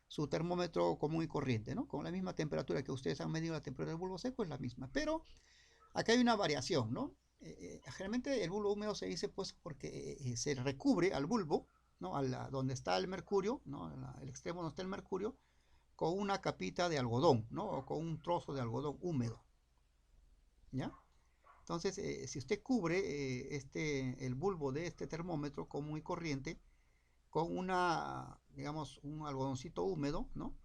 su termómetro común y corriente, ¿no? Con la misma temperatura que ustedes han medido la temperatura del bulbo seco es la misma, pero acá hay una variación, ¿no? Generalmente el bulbo húmedo se dice pues porque se recubre al bulbo, ¿no? Donde está el mercurio, ¿no? El extremo donde está el mercurio, con una capita de algodón, ¿no? O con un trozo de algodón húmedo, ¿ya? Entonces, si usted cubre el bulbo de este termómetro común y corriente con digamos, un algodoncito húmedo, ¿no?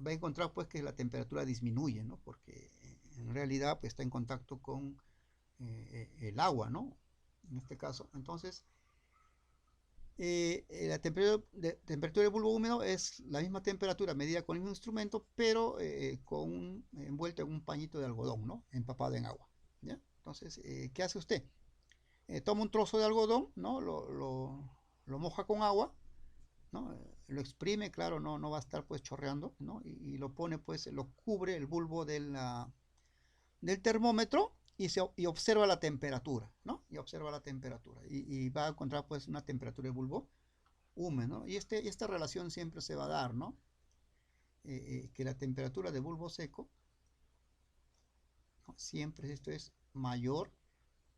Va a encontrar pues que la temperatura disminuye, ¿no? Porque en realidad pues está en contacto con el agua, ¿no? En este caso, entonces la temperatura del bulbo húmedo es la misma temperatura medida con el mismo instrumento, pero envuelto en un pañito de algodón, ¿no? Empapado en agua, ¿ya? Entonces, ¿qué hace usted? Toma un trozo de algodón, ¿no? Lo moja con agua, ¿no? Lo exprime, claro, no va a estar pues chorreando, ¿no? Y lo pone pues, lo cubre el bulbo del termómetro y observa la temperatura, ¿no? Y observa la temperatura y va a encontrar pues una temperatura de bulbo húmedo, ¿no? Y esta relación siempre se va a dar, ¿no? Que la temperatura de bulbo seco, ¿no? Siempre esto es mayor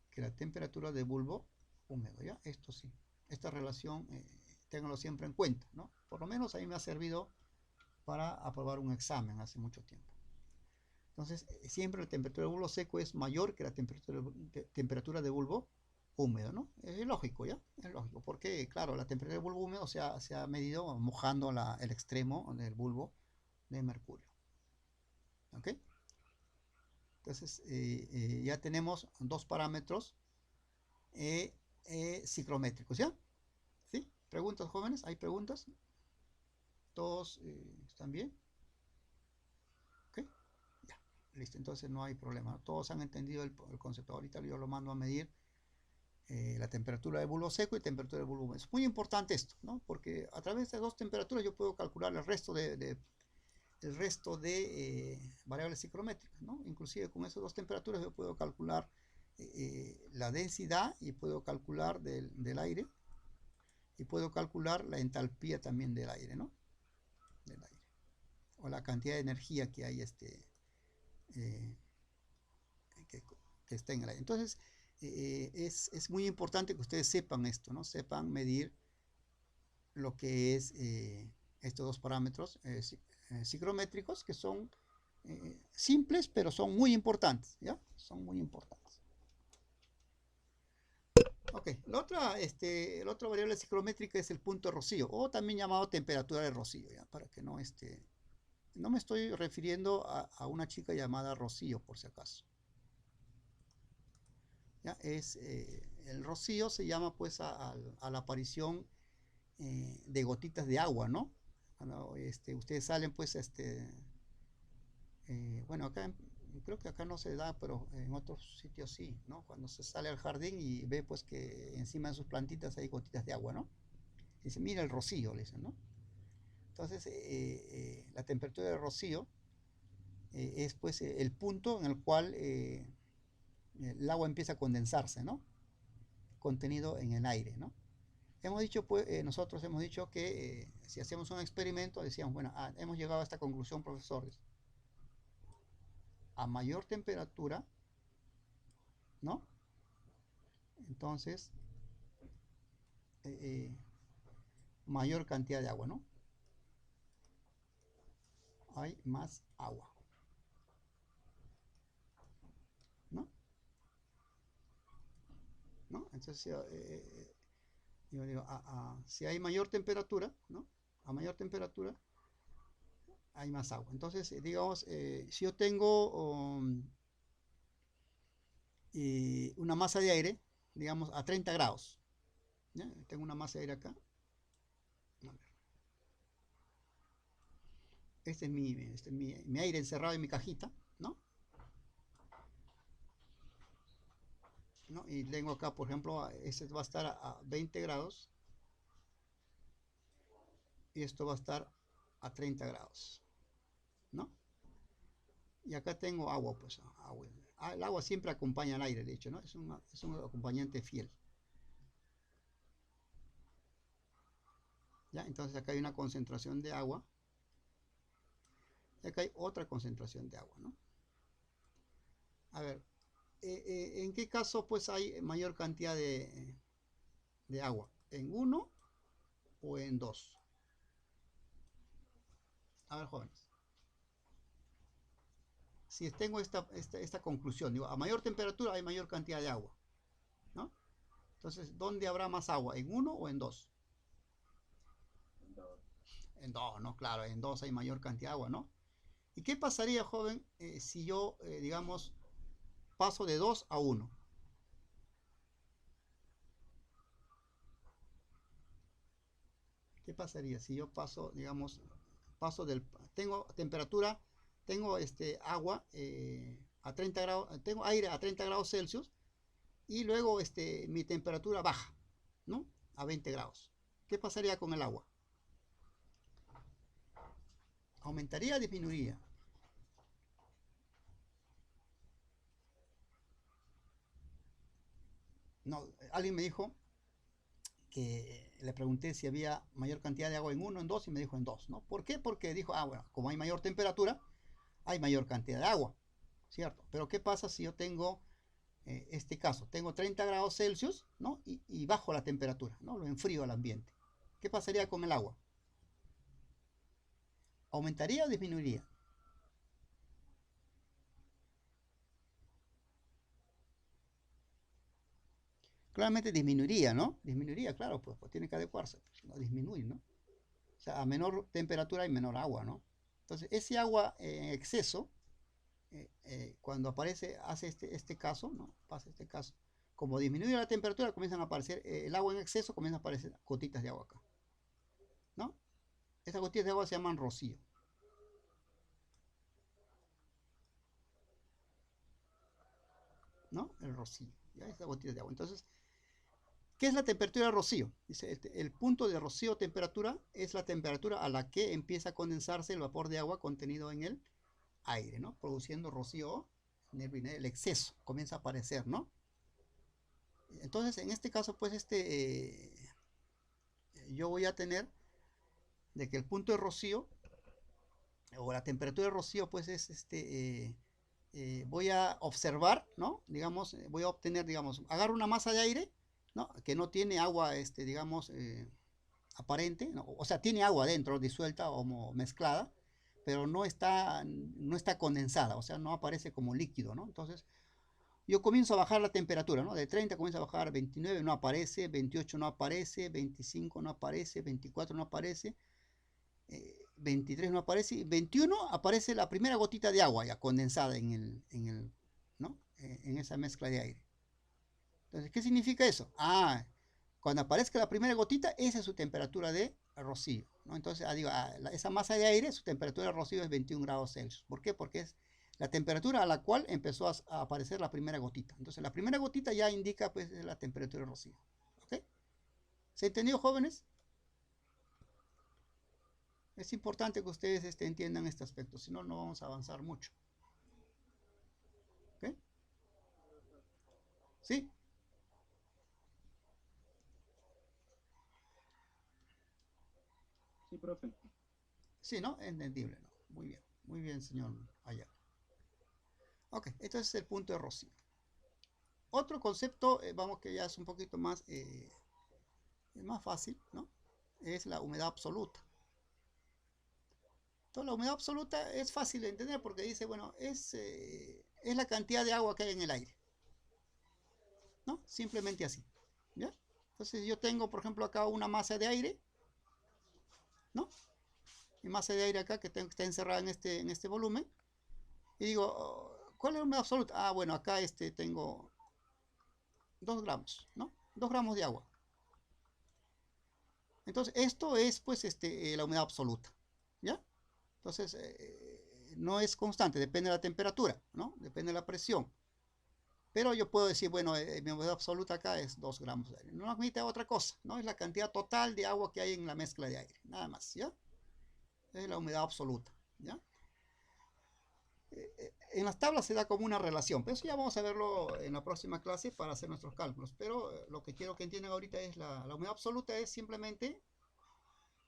que la temperatura de bulbo húmedo, ¿ya? Esto sí, esta relación ténganlo siempre en cuenta, ¿no? Por lo menos a mí me ha servido para aprobar un examen hace mucho tiempo. Entonces, siempre la temperatura de bulbo seco es mayor que la temperatura de bulbo húmedo, ¿no? Es lógico, ¿ya? Es lógico, porque, claro, la temperatura del bulbo húmedo se ha medido mojando el extremo del bulbo de mercurio. ¿Ok? Entonces, ya tenemos dos parámetros psicométricos, ¿ya? ¿Sí? ¿Preguntas, jóvenes? ¿Hay preguntas? ¿Todos están bien? ¿Ok? Ya, listo, entonces no hay problema, ¿no? Todos han entendido el concepto. Ahorita yo lo mando a medir la temperatura del bulbo seco y temperatura del bulbo húmedo. Es muy importante esto, ¿no? Porque a través de dos temperaturas yo puedo calcular el resto de variables psicométricas, ¿no? Inclusive con esas dos temperaturas yo puedo calcular la densidad y puedo calcular del aire y puedo calcular la entalpía también del aire, ¿no? Del aire. O la cantidad de energía que hay eh, que está en el aire. Entonces, es muy importante que ustedes sepan esto, ¿no? Sepan medir lo que es estos dos parámetros psicométricos que son simples, pero son muy importantes, ¿ya? Son muy importantes. Ok, la otra variable psicométrica es el punto de rocío, o también llamado temperatura de rocío, ¿ya? Para que no me estoy refiriendo a una chica llamada Rocío, por si acaso. ¿Ya? El rocío se llama pues a la aparición de gotitas de agua, ¿no? Cuando ustedes salen pues bueno, creo que acá no se da, pero en otros sitios sí, ¿no? Cuando se sale al jardín y ve pues que encima de sus plantitas hay gotitas de agua, ¿no? Y dice, mira el rocío, le dicen, ¿no? Entonces, la temperatura del rocío es pues el punto en el cual el agua empieza a condensarse, ¿no? Contenido en el aire, ¿no? Hemos dicho, pues, nosotros hemos dicho que si hacemos un experimento, decíamos, bueno, hemos llegado a esta conclusión, profesores. A mayor temperatura, ¿no? Entonces, mayor cantidad de agua, ¿no? Hay más agua, ¿no? ¿No? Entonces, yo digo, si hay mayor temperatura, ¿no? A mayor temperatura hay más agua. Entonces, digamos, si yo tengo una masa de aire, digamos, a 30 grados. ¿Ya? Tengo una masa de aire acá. A ver. Este es mi aire encerrado en mi cajita, ¿no? ¿No? Y tengo acá, por ejemplo, este va a estar a 20 grados y esto va a estar a 30 grados, ¿no? Y acá tengo agua, pues agua. El agua siempre acompaña al aire, de hecho, ¿no? Es un acompañante fiel. ¿Ya? Entonces acá hay una concentración de agua y acá hay otra concentración de agua, ¿no? A ver, ¿en qué caso pues hay mayor cantidad de agua? ¿En uno o en dos? A ver, jóvenes. Si tengo esta conclusión, digo, a mayor temperatura hay mayor cantidad de agua, ¿no? Entonces, ¿dónde habrá más agua? ¿En uno o en dos? En dos, ¿no? Claro, en dos hay mayor cantidad de agua, ¿no? ¿Y qué pasaría, joven, si yo, digamos, paso de 2 a 1? ¿Qué pasaría si yo paso, digamos, tengo temperatura, tengo agua a 30 grados, tengo aire a 30 grados Celsius y luego mi temperatura baja, ¿no? A 20 grados. ¿Qué pasaría con el agua? ¿Aumentaría o disminuiría? No, alguien me dijo que le pregunté si había mayor cantidad de agua en uno, en dos, y me dijo en dos, ¿no? ¿Por qué? Porque dijo, bueno, como hay mayor temperatura, hay mayor cantidad de agua, ¿cierto? Pero ¿qué pasa si yo tengo este caso? Tengo 30 grados Celsius, ¿no? Y bajo la temperatura, ¿no? Lo enfrío al ambiente. ¿Qué pasaría con el agua? ¿Aumentaría o disminuiría? Claramente disminuiría, ¿no? Disminuiría, claro, pues tiene que adecuarse, pues, no disminuir, ¿no? O sea, a menor temperatura hay menor agua, ¿no? Entonces, ese agua en exceso, cuando hace este caso, ¿no? Pasa este caso, como disminuye la temperatura, comienzan a aparecer, el agua en exceso, comienzan a aparecer gotitas de agua acá, ¿no? Esas gotitas de agua se llaman rocío, ¿no? El rocío, ¿ya? Esas gotitas de agua. Entonces, ¿qué es la temperatura de rocío? Dice, el punto de rocío temperatura es la temperatura a la que empieza a condensarse el vapor de agua contenido en el aire, ¿no? Produciendo rocío, el exceso comienza a aparecer, ¿no? Entonces, en este caso, pues, yo voy a tener de que el punto de rocío o la temperatura de rocío, pues, es voy a observar, ¿no? Digamos, voy a obtener, digamos, agarro una masa de aire, ¿no? Que no tiene agua, digamos, aparente, ¿no? O sea, tiene agua dentro, disuelta o mezclada, pero no está condensada, o sea, no aparece como líquido, ¿no? Entonces, yo comienzo a bajar la temperatura, ¿no? De 30 comienza a bajar, 29 no aparece, 28 no aparece, 25 no aparece, 24 no aparece, 23 no aparece, 21 aparece la primera gotita de agua ya condensada ¿no? En esa mezcla de aire. Entonces, ¿qué significa eso? Cuando aparezca la primera gotita, esa es su temperatura de rocío, ¿no? Entonces, digo, esa masa de aire, su temperatura de rocío es 21 grados Celsius. ¿Por qué? Porque es la temperatura a la cual empezó a aparecer la primera gotita. Entonces, la primera gotita ya indica, pues, la temperatura de rocío. ¿Ok? ¿Se entendió, jóvenes? Es importante que ustedes entiendan este aspecto, si no, no vamos a avanzar mucho. ¿Ok? ¿Sí? Sí, profe. Sí, ¿no? Entendible, ¿no? Muy bien, señor Ayala. Ok, este es el punto de rocío. Otro concepto, vamos que ya es un poquito más fácil, ¿no? Es la humedad absoluta. Entonces, la humedad absoluta es fácil de entender porque dice, bueno, es la cantidad de agua que hay en el aire, ¿no? Simplemente así, ¿ya? Entonces yo tengo, por ejemplo, acá una masa de aire, ¿no? Mi masa de aire acá que está encerrada en este volumen. Y digo, ¿cuál es la humedad absoluta? Bueno, acá tengo 2 gramos, ¿no? 2 gramos de agua. Entonces, esto es pues la humedad absoluta, ¿ya? Entonces, no es constante, depende de la temperatura, ¿no? Depende de la presión. Pero yo puedo decir, bueno, mi humedad absoluta acá es 2 gramos de aire. No admite otra cosa, ¿no? Es la cantidad total de agua que hay en la mezcla de aire, nada más, ¿ya? Es la humedad absoluta, ¿ya? En las tablas se da como una relación, pero eso ya vamos a verlo en la próxima clase para hacer nuestros cálculos. Pero lo que quiero que entiendan ahorita es la humedad absoluta es simplemente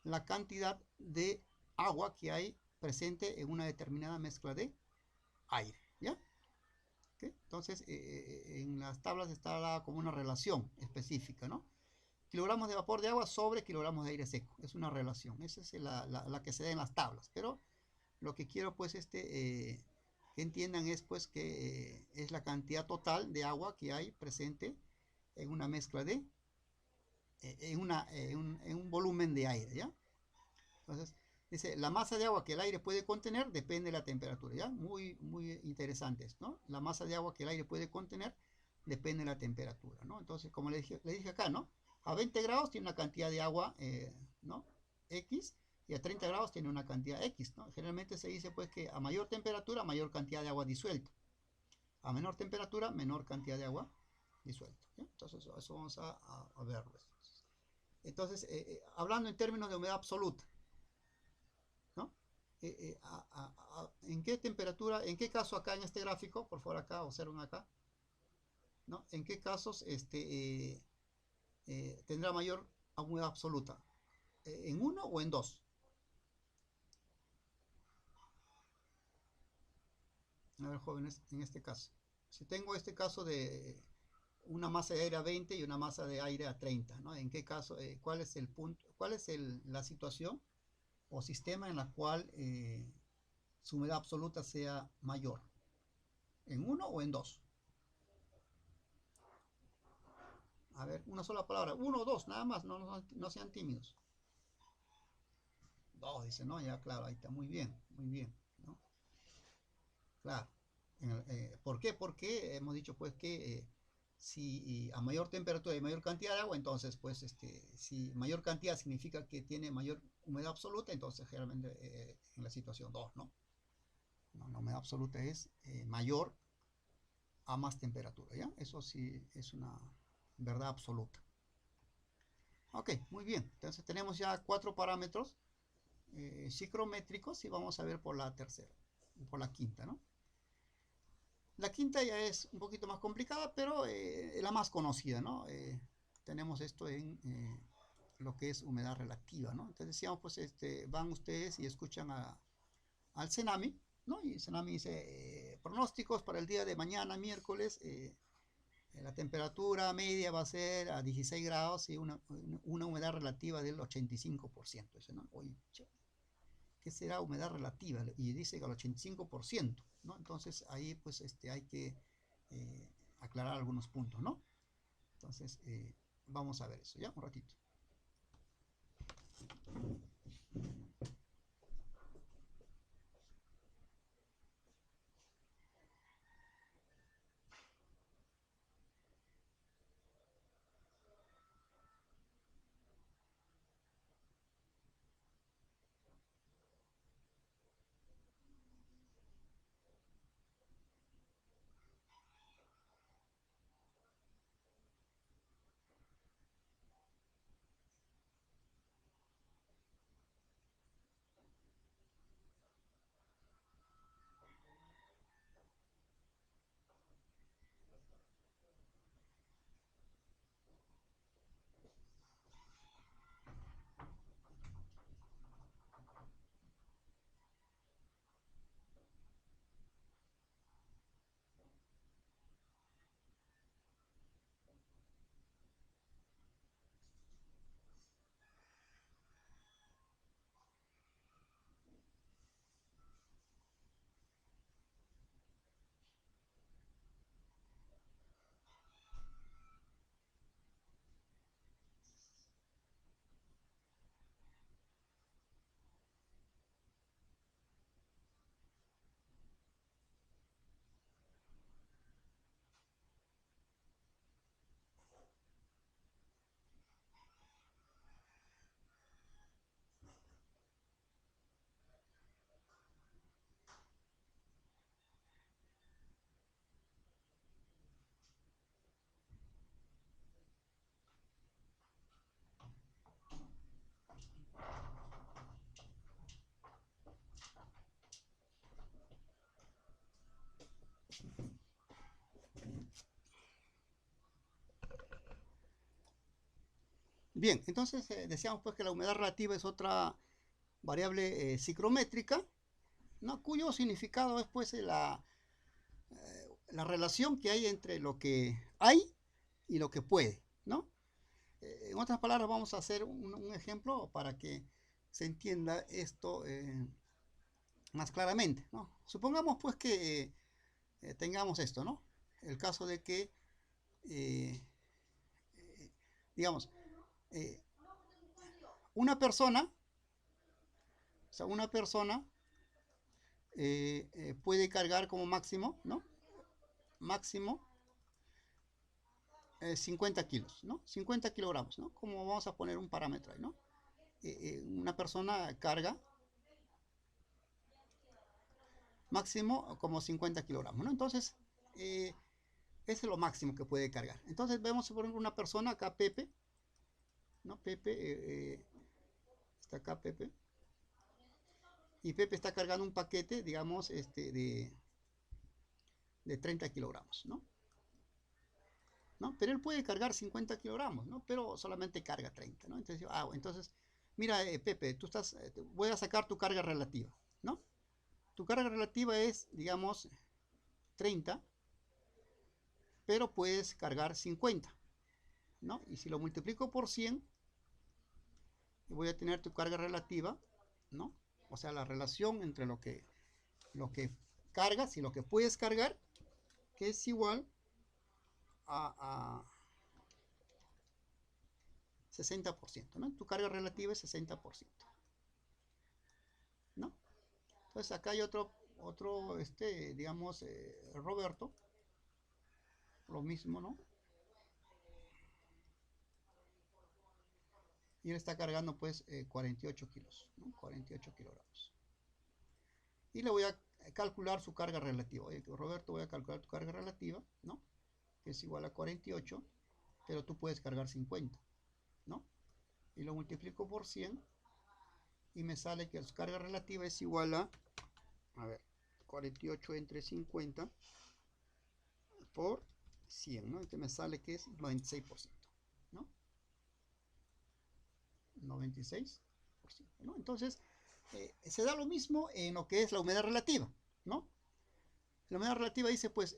la cantidad de agua que hay presente en una determinada mezcla de aire, ¿ya? ¿Okay? Entonces, en las tablas está como una relación específica, ¿no? Kilogramos de vapor de agua sobre kilogramos de aire seco. Es una relación. Esa es la que se da en las tablas. Pero lo que quiero, pues, que entiendan es, pues, que es la cantidad total de agua que hay presente en una mezcla de, en un volumen de aire, ¿ya? Entonces, dice, la masa de agua que el aire puede contener depende de la temperatura, ¿ya? Muy, muy interesante esto, ¿no? La masa de agua que el aire puede contener depende de la temperatura, ¿no? Entonces, como le dije acá, ¿no? A 20 grados tiene una cantidad de agua, ¿no? X, y a 30 grados tiene una cantidad X, ¿no? Generalmente se dice, pues, que a mayor temperatura, mayor cantidad de agua disuelta. A menor temperatura, menor cantidad de agua disuelta, ¿ya? Entonces, eso vamos a verlo. Entonces, hablando en términos de humedad absoluta, ¿no? ¿En qué temperatura, en qué caso acá en este gráfico, por favor acá, observen acá, ¿no? ¿En qué casos tendrá mayor humedad absoluta? ¿En uno o en dos? A ver, jóvenes, en este caso. Si tengo este caso de una masa de aire a 20 y una masa de aire a 30, ¿no? ¿En qué caso, cuál es el punto, cuál es la situación o sistema en la cual su humedad absoluta sea mayor? ¿En uno o en dos? A ver, una sola palabra, uno o dos, nada más, no sean tímidos. Dos, dice, no, ya, claro, ahí está, muy bien, ¿no? Claro. ¿Por qué? Porque hemos dicho, pues, que si a mayor temperatura y mayor cantidad de agua, entonces, pues, si mayor cantidad significa que tiene mayor humedad absoluta, entonces, generalmente, en la situación 2, ¿no? No, la humedad absoluta es mayor a más temperatura, ¿ya? Eso sí es una verdad absoluta. Ok, muy bien. Entonces tenemos ya 4 parámetros psicométricos y vamos a ver por la tercera, por la quinta, ¿no? La quinta ya es un poquito más complicada, pero la más conocida, ¿no? Tenemos esto en lo que es humedad relativa, ¿no? Entonces decíamos, pues, van ustedes y escuchan al Cenami, ¿no? Y el Cenami dice, pronósticos para el día de mañana, miércoles, la temperatura media va a ser a 16 grados y una humedad relativa del 85%. Dice, ¿no? Oye, ¿qué será humedad relativa? Y dice que al 85%, ¿no? Entonces ahí pues hay que aclarar algunos puntos, ¿no? Entonces vamos a ver eso, ¿ya? Un ratito. Bien, entonces decíamos pues que la humedad relativa es otra variable psicométrica, ¿no? Cuyo significado es pues la relación que hay entre lo que hay y lo que puede, ¿no? En otras palabras, vamos a hacer un ejemplo para que se entienda esto más claramente, ¿no? Supongamos pues que tengamos esto, ¿no? El caso de que, eh, digamos, eh, una persona, o sea, una persona puede cargar como máximo, ¿no? Máximo 50 kilos, ¿no? 50 kilogramos, ¿no? Como vamos a poner un parámetro ahí, ¿no? Una persona carga máximo como 50 kilogramos, ¿no? Entonces, ese es lo máximo que puede cargar. Entonces, vemos por ejemplo una persona acá, Pepe, ¿no? Pepe, está acá Pepe, y Pepe está cargando un paquete, digamos, de 30 kilogramos, ¿no? ¿No? Pero él puede cargar 50 kilogramos, ¿no? Pero solamente carga 30, ¿no? Entonces, entonces mira, Pepe, tú estás, voy a sacar tu carga relativa, ¿no? Tu carga relativa es, digamos, 30, pero puedes cargar 50, ¿no? Y si lo multiplico por 100, voy a tener tu carga relativa, ¿no? O sea, la relación entre lo que cargas y lo que puedes cargar, que es igual a 60%, ¿no? Tu carga relativa es 60%, ¿no? Entonces acá hay otro digamos, Roberto, lo mismo, ¿no? Y él está cargando pues 48 kilos, ¿no? 48 kilogramos. Y le voy a calcular su carga relativa. Oye, Roberto, voy a calcular tu carga relativa, ¿no? Que es igual a 48, pero tú puedes cargar 50, ¿no? Y lo multiplico por 100 y me sale que su carga relativa es igual a ver, 48 entre 50 por 100, ¿no? Entonces me sale que es 96%, ¿no? 96%, ¿no? Entonces, se da lo mismo en lo que es la humedad relativa, ¿no? La humedad relativa dice, pues,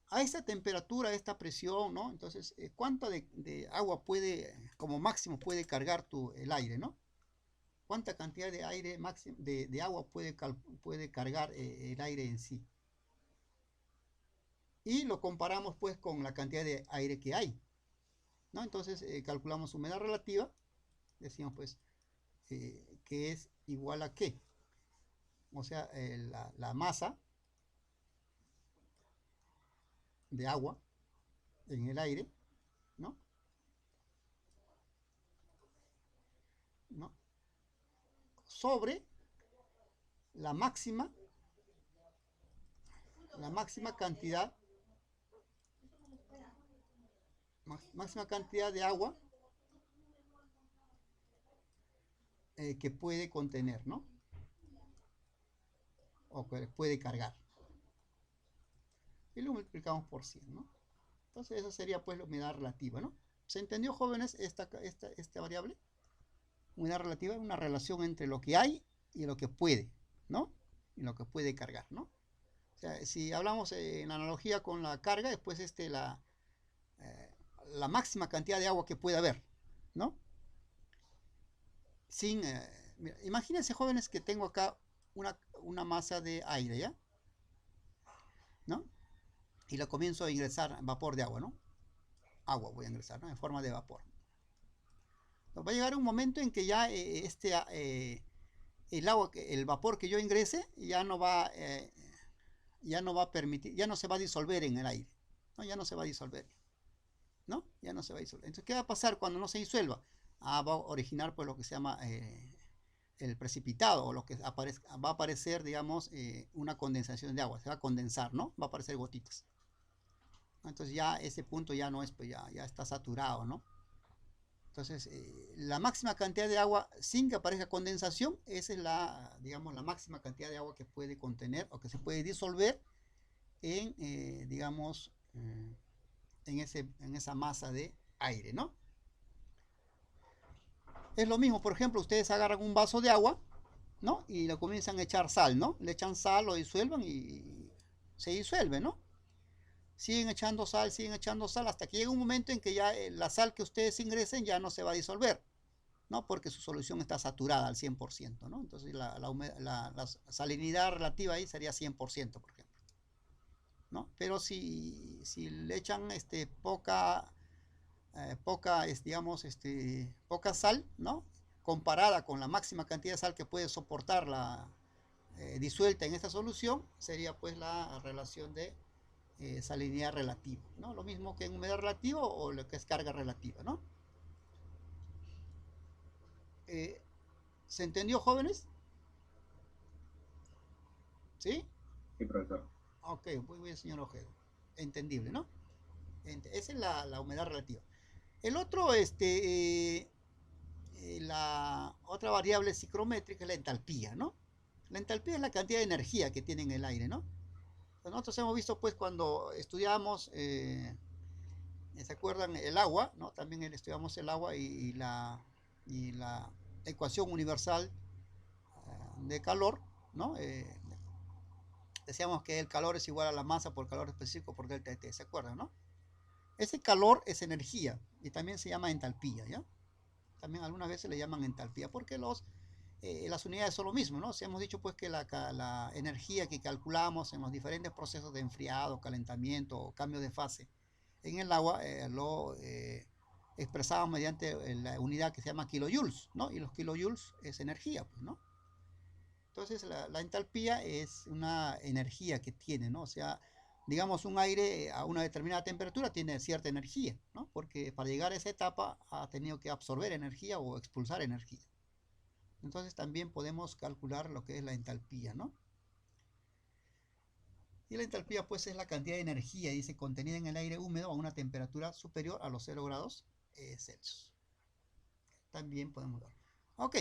a esta temperatura, a esta presión, ¿no? Entonces, ¿cuánta de agua puede, como máximo, puede cargar el aire, ¿no? ¿Cuánta cantidad de aire máximo, de agua puede cargar el aire en sí? Y lo comparamos, pues, con la cantidad de aire que hay, ¿no? Entonces, calculamos humedad relativa, decimos, pues, que es igual a qué, o sea, la masa de agua en el aire, ¿no? ¿No? Sobre la máxima, la máxima cantidad, máxima cantidad de agua que puede contener, ¿no? O que puede cargar. Y lo multiplicamos por 100, ¿no? Entonces esa sería pues la humedad relativa, ¿no? ¿Se entendió, jóvenes, esta variable? Humedad relativa es una relación entre lo que hay y lo que puede, ¿no? Y lo que puede cargar, ¿no? O sea, si hablamos en analogía con la carga, después la máxima cantidad de agua que puede haber, ¿no? Mira, imagínense, jóvenes, que tengo acá una masa de aire, ¿ya? ¿No? Y la comienzo a ingresar vapor de agua, ¿no? Agua voy a ingresar, ¿no? En forma de vapor. Va a llegar un momento en que ya el agua, el vapor que yo ingrese ya no va a permitir, ya no se va a disolver en el aire, ¿no? Ya no se va a disolver, ¿no? Ya no se va a disolver. Entonces, ¿qué va a pasar cuando no se disuelva? Va a originar pues lo que se llama el precipitado, o lo que va a aparecer, digamos, una condensación de agua, se va a condensar, ¿no? Va a aparecer gotitas. Entonces ya ese punto ya no es, pues ya está saturado, ¿no? Entonces, la máxima cantidad de agua sin que aparezca condensación, esa es digamos, la máxima cantidad de agua que puede contener o que se puede disolver en, digamos, en esa masa de aire, ¿no? Es lo mismo, por ejemplo, ustedes agarran un vaso de agua, ¿no? Y le comienzan a echar sal, ¿no? Le echan sal, lo disuelvan y se disuelve, ¿no? Siguen echando sal, hasta que llega un momento en que ya la sal que ustedes ingresen ya no se va a disolver, ¿no? Porque su solución está saturada al 100%, ¿no? Entonces la salinidad relativa ahí sería 100%, por ejemplo, ¿no? Pero si le echan digamos, poca sal, ¿no? Comparada con la máxima cantidad de sal que puede soportar la disuelta en esta solución, sería pues la relación de salinidad relativa, ¿no? Lo mismo que en humedad relativa o lo que es carga relativa, ¿no? Eh, ¿Se entendió, jóvenes? ¿Sí? Sí, profesor. Ok, muy bien, señor Ojeda. Entendible, ¿no? Esa es la humedad relativa. El otro, la otra variable psicométrica es la entalpía, ¿no? La entalpía es la cantidad de energía que tiene en el aire, ¿no? Pues nosotros hemos visto, pues, cuando estudiamos, ¿se acuerdan? El agua, ¿no? También estudiamos el agua y la ecuación universal de calor, ¿no? Decíamos que el calor es igual a la masa por calor específico por delta de T, ¿se acuerdan, no? Ese calor es energía y también se llama entalpía, ¿ya? También algunas veces le llaman entalpía porque las unidades son lo mismo, ¿no? Si hemos dicho pues que la energía que calculamos en los diferentes procesos de enfriado, calentamiento o cambio de fase en el agua lo expresamos mediante la unidad que se llama kilojoules, ¿no? Y los kilojoules es energía, pues, ¿no? Entonces la entalpía es una energía que tiene, ¿no? O sea, digamos un aire a una determinada temperatura tiene cierta energía, ¿no? Porque para llegar a esa etapa ha tenido que absorber energía o expulsar energía. Entonces también podemos calcular lo que es la entalpía, ¿no? Y la entalpía pues es la cantidad de energía, dice, contenida en el aire húmedo a una temperatura superior a los 0 grados Celsius. También podemos ver. Ok,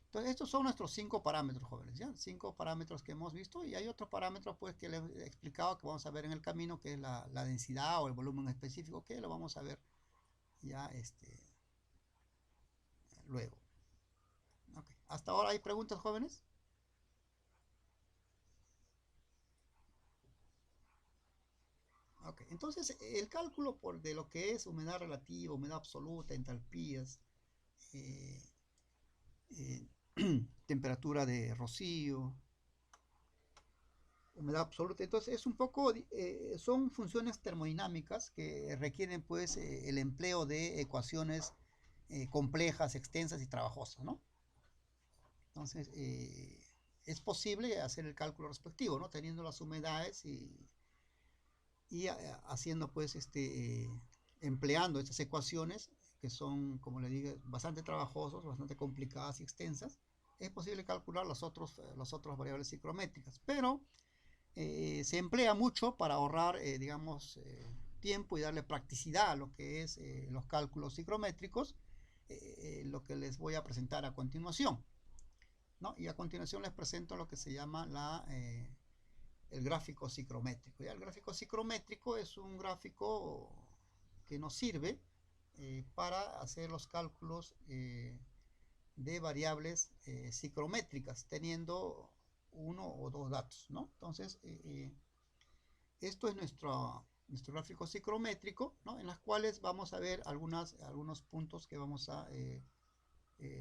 entonces estos son nuestros 5 parámetros, jóvenes, ¿ya? 5 parámetros que hemos visto y hay otros parámetros pues que les he explicado que vamos a ver en el camino, que es la densidad o el volumen específico, que lo vamos a ver ya luego. Okay. ¿Hasta ahora hay preguntas, jóvenes? Okay. Entonces, el cálculo de lo que es humedad relativa, humedad absoluta, entalpías, eh, eh, temperatura de rocío, humedad absoluta. Entonces es un poco, son funciones termodinámicas que requieren pues el empleo de ecuaciones complejas, extensas y trabajosas, ¿no? Entonces es posible hacer el cálculo respectivo, ¿no? Teniendo las humedades y haciendo pues empleando estas ecuaciones que son, como le digo, bastante trabajosos, bastante complicadas y extensas, es posible calcular las otras variables psicométricas, pero se emplea mucho para ahorrar, digamos, tiempo y darle practicidad a lo que es los cálculos psicométricos, lo que les voy a presentar a continuación, ¿no? Y a continuación les presento lo que se llama el gráfico psicométrico. ¿Ya? El gráfico psicométrico es un gráfico que nos sirve para hacer los cálculos de variables psicométricas teniendo uno o dos datos, ¿no? Entonces, esto es nuestro gráfico psicométrico, ¿no? En las cuales vamos a ver algunos puntos que vamos a,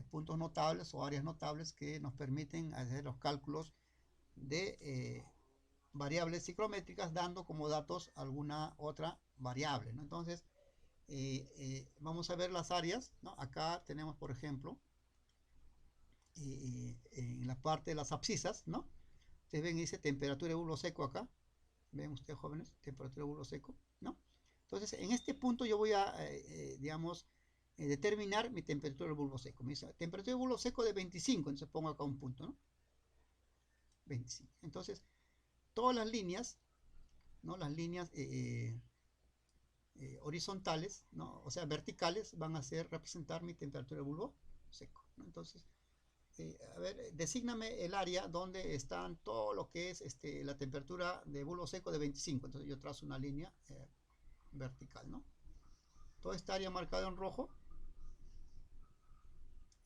puntos notables o áreas notables que nos permiten hacer los cálculos de variables psicométricas dando como datos alguna otra variable, ¿no? Entonces, vamos a ver las áreas, ¿no? Acá tenemos, por ejemplo, en la parte de las abscisas, ¿no? Ustedes ven, dice temperatura de bulbo seco acá. Ven ustedes, jóvenes, temperatura de bulbo seco, ¿no? Entonces, en este punto yo voy a, digamos, determinar mi temperatura del bulbo seco. Me dice, temperatura de bulbo seco de 25, entonces pongo acá un punto, ¿no? 25. Entonces, todas las líneas, ¿no? Las líneas horizontales, ¿no? O sea, verticales, van a representar mi temperatura de bulbo seco, ¿no? Entonces, a ver, desígname el área donde están todo lo que es la temperatura de bulbo seco de 25. Entonces yo trazo una línea vertical, ¿no? Toda esta área marcada en rojo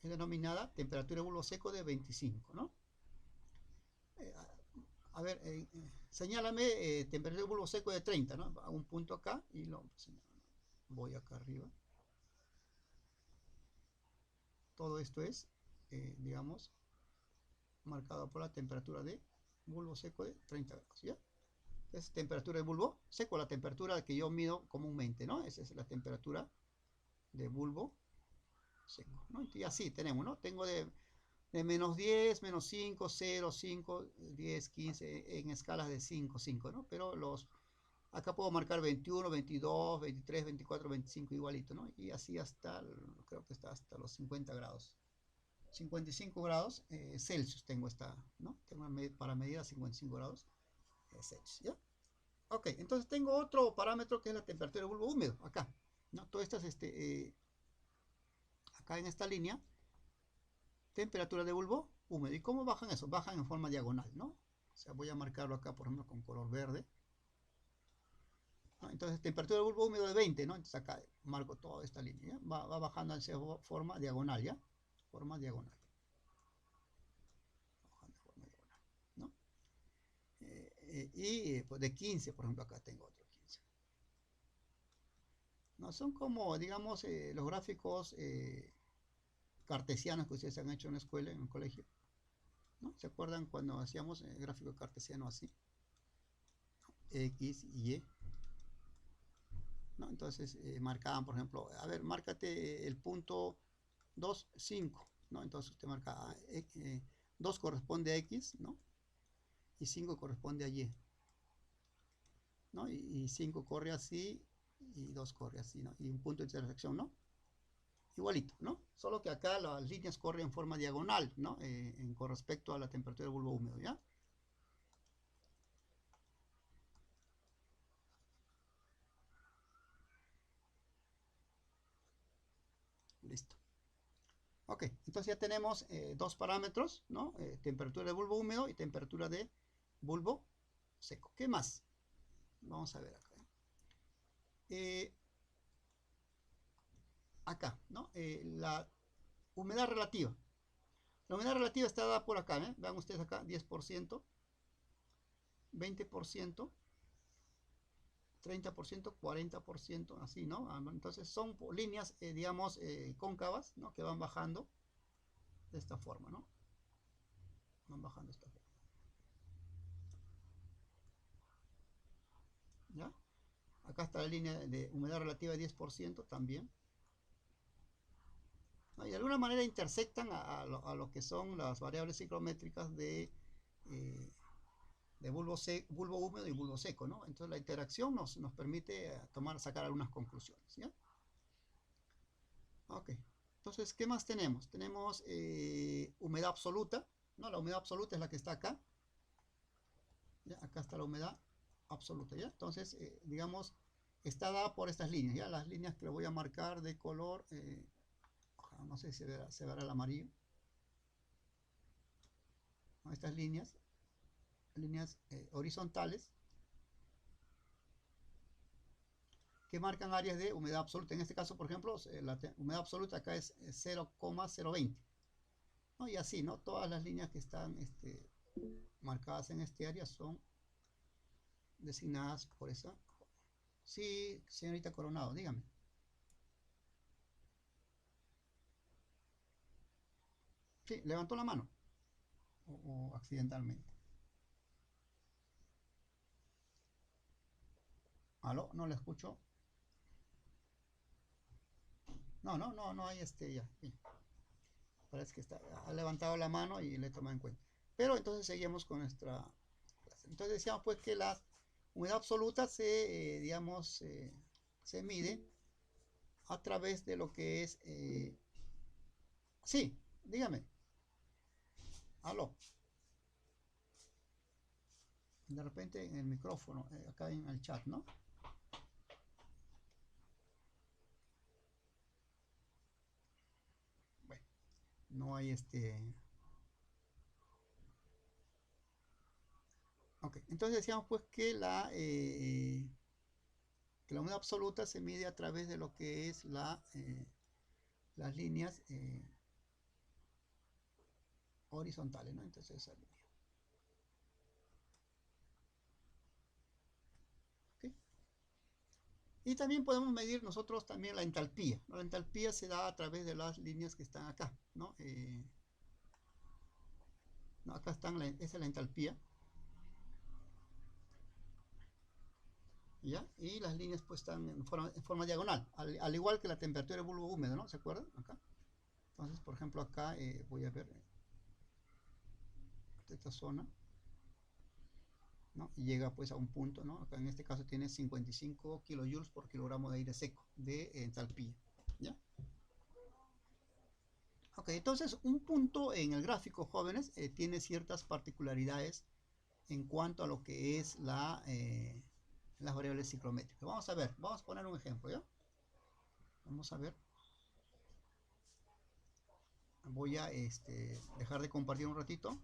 es denominada temperatura de bulbo seco de 25, ¿no? A ver, señálame temperatura de bulbo seco de 30, ¿no? Hago un punto acá y lo señalo. Voy acá arriba. Todo esto es, digamos, marcado por la temperatura de bulbo seco de 30 grados, ¿ya? Es temperatura de bulbo seco, la temperatura que yo mido comúnmente, ¿no? Esa es la temperatura de bulbo seco, ¿no? Y así tenemos, ¿no? Tengo de menos 10, menos 5, 0, 5, 10, 15, en escalas de 5, 5, ¿no? Pero acá puedo marcar 21, 22, 23, 24, 25 igualito, ¿no? Y así hasta, creo que está hasta los 50 grados. 55 grados Celsius tengo ¿no? Tengo para medir a 55 grados Celsius, ¿ya? Ok, entonces tengo otro parámetro que es la temperatura del bulbo húmedo, acá, ¿no? Todas estas, acá en esta línea, temperatura de bulbo húmedo. ¿Y cómo bajan eso? Bajan en forma diagonal, ¿no? O sea, voy a marcarlo acá, por ejemplo, con color verde, ¿no? Entonces, temperatura de bulbo húmedo de 20, ¿no? Entonces acá marco toda esta línea, ¿ya? Va bajando en forma diagonal, ¿ya? Forma diagonal. ¿No? Pues de 15, por ejemplo, acá tengo otro 15. No, son como, digamos, los gráficos cartesianos que ustedes han hecho en la escuela, en el colegio, ¿no? ¿Se acuerdan cuando hacíamos el gráfico cartesiano así? X y Y, ¿no? Entonces marcaban, por ejemplo, a ver, márcate el punto 2, 5, ¿no? Entonces usted marca 2 corresponde a X, ¿no? Y 5 corresponde a Y, ¿no? Y 5 corre así y 2 corre así, ¿no? Y un punto de intersección, ¿no? Igualito, ¿no? Solo que acá las líneas corren en forma diagonal, ¿no? Con respecto a la temperatura del bulbo húmedo, ¿ya? Listo. Ok, entonces ya tenemos dos parámetros, ¿no? Temperatura de bulbo húmedo y temperatura de bulbo seco. ¿Qué más? Vamos a ver acá. Acá, ¿no? La humedad relativa. La humedad relativa está dada por acá, ¿eh? Vean ustedes acá, 10%, 20%, 30%, 40%, así, ¿no? Entonces son líneas, digamos, cóncavas, ¿no? Que van bajando de esta forma, ¿no? Van bajando de esta forma. ¿Ya? Acá está la línea de humedad relativa de 10% también, ¿no? Y de alguna manera intersectan a lo que son las variables ciclométricas de bulbo húmedo y bulbo seco, ¿no? Entonces la interacción nos permite sacar algunas conclusiones, ¿ya? Ok, entonces, ¿qué más tenemos? Tenemos humedad absoluta, ¿no? La humedad absoluta es la que está acá, ¿ya? Acá está la humedad absoluta, ¿ya? Entonces, digamos, está dada por estas líneas, ¿ya? Las líneas que le voy a marcar de color, no sé si se verá el amarillo, ¿no? Estas líneas horizontales, que marcan áreas de humedad absoluta. En este caso, por ejemplo, la humedad absoluta acá es 0,020, ¿no? Y así, ¿no? Todas las líneas que están marcadas en este área son designadas por esa. Sí, señorita Coronado, dígame. Sí, levantó la mano. O accidentalmente. ¿Aló? No le escucho. No hay ya. Bien. Parece que ha levantado la mano y le toma en cuenta. Pero entonces seguimos con nuestra clase. Entonces decíamos pues que la humedad absoluta digamos, se mide a través de lo que es... sí, dígame. Aló. De repente en el micrófono, acá en el chat, ¿no? Bueno, no hay Ok, entonces decíamos pues que la humedad absoluta se mide a través de lo que es las líneas horizontales, ¿no? Entonces esa línea. ¿Okay? Y también podemos medir nosotros también la entalpía, ¿no? La entalpía se da a través de las líneas que están acá, ¿no? No, acá están, esa es la entalpía, ¿ya? Y las líneas pues están en forma diagonal, al igual que la temperatura del bulbo húmedo, ¿no? ¿Se acuerdan? Acá. Entonces, por ejemplo, acá voy a ver esta zona, ¿no? Y llega pues a un punto, ¿no? Acá en este caso tiene 55 kilojoules por kilogramo de aire seco de entalpía, ¿ya? Ok, entonces un punto en el gráfico, jóvenes, tiene ciertas particularidades en cuanto a lo que es las variables ciclométricas. Vamos a ver, vamos a poner un ejemplo, ¿ya? Vamos a ver. Voy a dejar de compartir un ratito.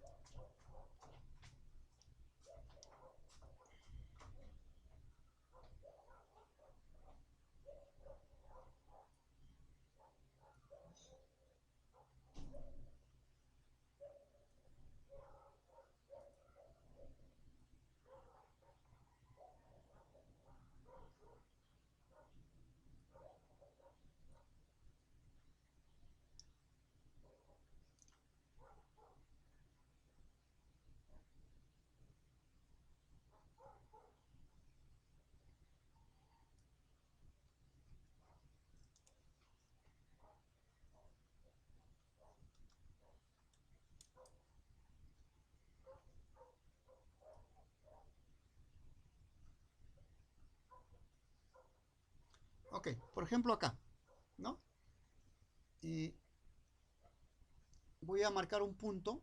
Ok, por ejemplo acá, ¿no? Y voy a marcar un punto.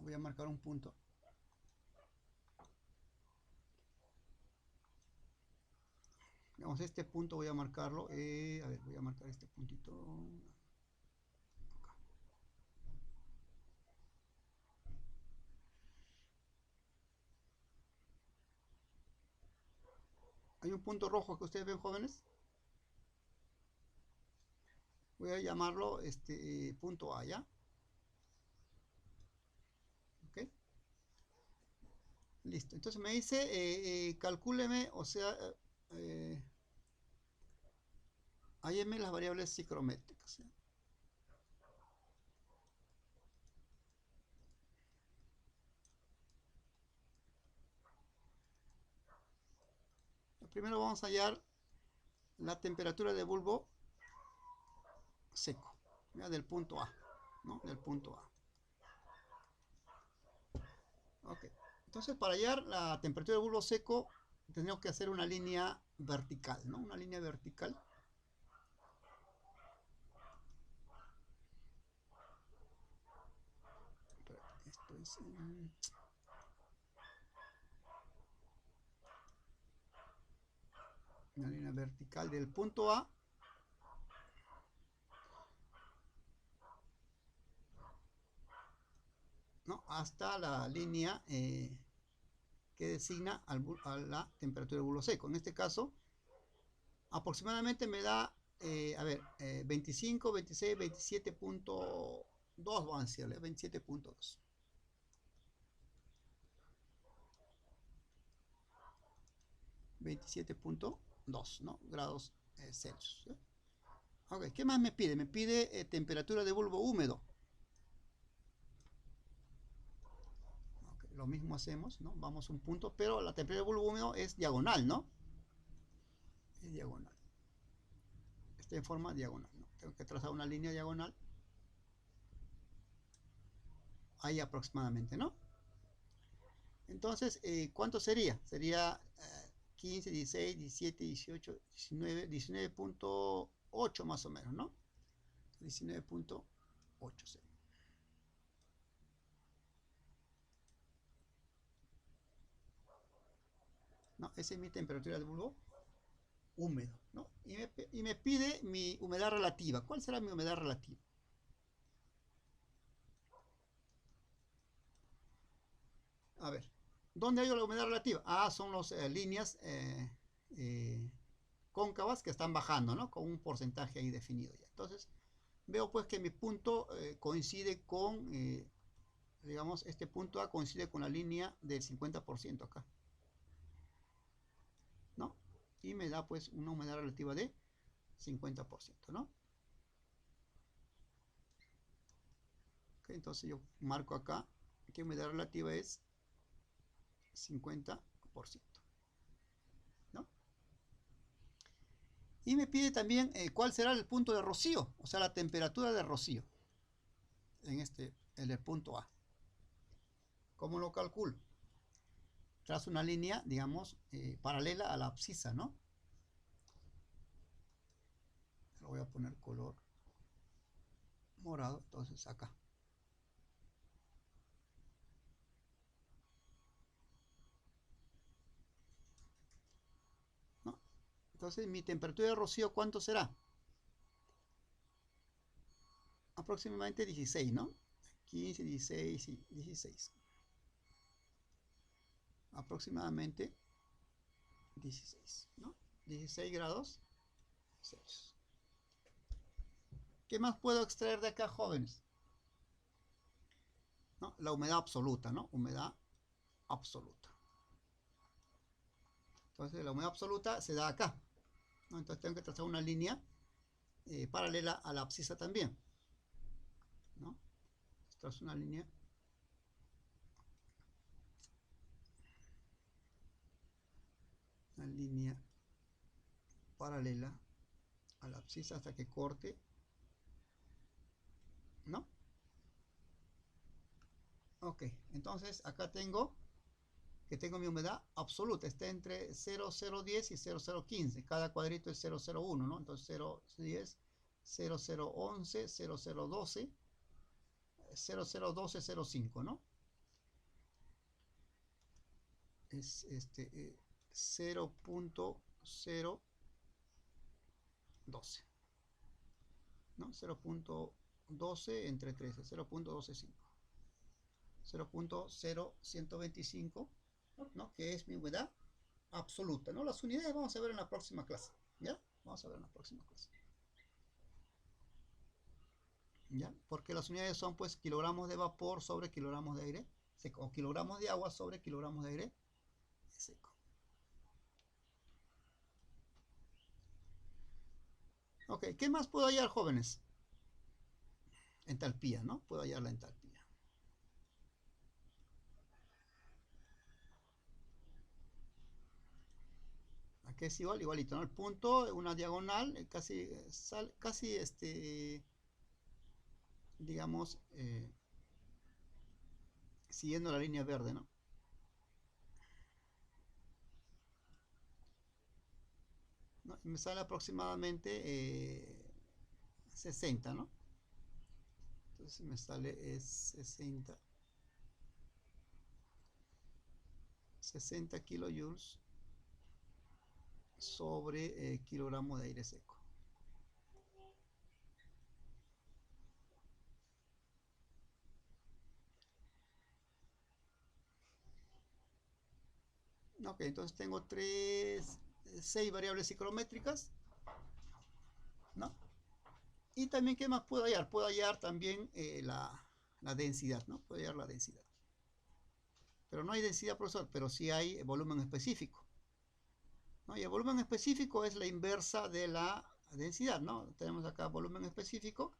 Voy a marcar un punto. Digamos, este punto voy a marcarlo. A ver, voy a marcar este puntito. Acá. Hay un punto rojo que ustedes ven, jóvenes. Voy a llamarlo punto A, ¿ya? Ok. Listo. Entonces me dice, calcúleme, o sea, hálleme las variables ciclométricas, ¿ya? Primero vamos a hallar la temperatura de bulbo seco, ¿ya? Del punto A, ¿no? Del punto A. Ok. Entonces, para hallar la temperatura del bulbo seco, tenemos que hacer una línea vertical, ¿no? Una línea vertical. Esto es... una línea vertical del punto A ¿no? Hasta la línea que designa a la temperatura del bulbo seco. En este caso, aproximadamente me da, a ver, 25, 26, 27.2, vamos a decirle, 27.2. 27.2, ¿no? Grados Celsius. ¿Sí? Ok, ¿qué más me pide? Me pide temperatura de bulbo húmedo. Okay, lo mismo hacemos, ¿no? Vamos a un punto, pero la temperatura de bulbo húmedo es diagonal, ¿no? Es diagonal. Está en forma diagonal, ¿no? Tengo que trazar una línea diagonal. Ahí aproximadamente, ¿no? Entonces, ¿cuánto sería? Sería 15, 16, 17, 18, 19, 19.8 más o menos, ¿no? 19.8 sería. ¿No? Esa es mi temperatura de bulbo húmedo, ¿no? Y me pide mi humedad relativa. ¿Cuál será mi humedad relativa? A ver, ¿dónde hay la humedad relativa? Ah, son las líneas eh, cóncavas que están bajando, ¿no? Con un porcentaje ahí definido ya. Entonces, veo pues que mi punto coincide con digamos, este punto A coincide con la línea del 50% acá, ¿no? Y me da pues una humedad relativa de 50%, ¿no? Okay, entonces yo marco acá que humedad relativa es 50%, ¿no? Y me pide también cuál será el punto de rocío, o sea, la temperatura de rocío en el punto A. ¿Cómo lo calculo? Trazo una línea, digamos, paralela a la abscisa, ¿no? Lo voy a poner color morado, entonces acá. ¿No? Entonces, mi temperatura de rocío, ¿cuánto será? Aproximadamente 16, ¿no? 15, 16 y 16. Aproximadamente 16, ¿no? 16 grados Celsius. ¿Qué más puedo extraer de acá, jóvenes? ¿No? La humedad absoluta, ¿no? Humedad absoluta. Entonces, la humedad absoluta se da acá, ¿no? Entonces, tengo que trazar una línea paralela a la abscisa también, ¿no? Trazo una línea paralela a la abscisa hasta que corte, ¿no? Ok, entonces acá tengo mi humedad absoluta, está entre 0010 y 0015, cada cuadrito es 001, ¿no? Entonces 010, 0011, 0012, 0012, 05, ¿no? Es 0.012, ¿no? 0.12 entre 13, 0.125. 0.0125, ¿no? Que es mi humedad absoluta, ¿no? Las unidades vamos a ver en la próxima clase, ¿ya? Vamos a ver en la próxima clase, ¿ya? Porque las unidades son pues kilogramos de vapor sobre kilogramos de aire seco, o kilogramos de agua sobre kilogramos de aire seco. Ok, ¿qué más puedo hallar, jóvenes? Entalpía, ¿no? Puedo hallar la entalpía. Aquí es igualito, ¿no? El punto, una diagonal, casi, digamos, siguiendo la línea verde, ¿no? ¿No? Y me sale aproximadamente 60, ¿no? Entonces me sale es 60 kilojoules sobre kilogramo de aire seco. Ok, entonces tengo 6 variables psicométricas, ¿no? Y también, ¿qué más puedo hallar? Puedo hallar también la densidad, ¿no? Puedo hallar la densidad. Pero no hay densidad, profesor, pero sí hay volumen específico, ¿no? Y el volumen específico es la inversa de la densidad, ¿no? Tenemos acá volumen específico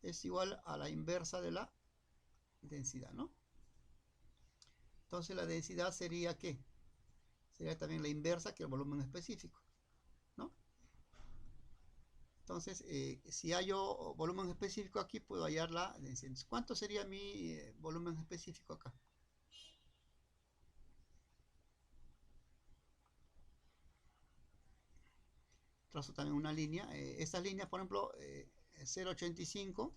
es igual a la inversa de la densidad, ¿no? Entonces la densidad sería ¿qué? Sería también la inversa que el volumen específico, ¿no? Entonces, si hallo volumen específico aquí, puedo hallar la densidad. ¿Cuánto sería mi volumen específico acá? Trazo también una línea. Esta línea, por ejemplo, 0.85.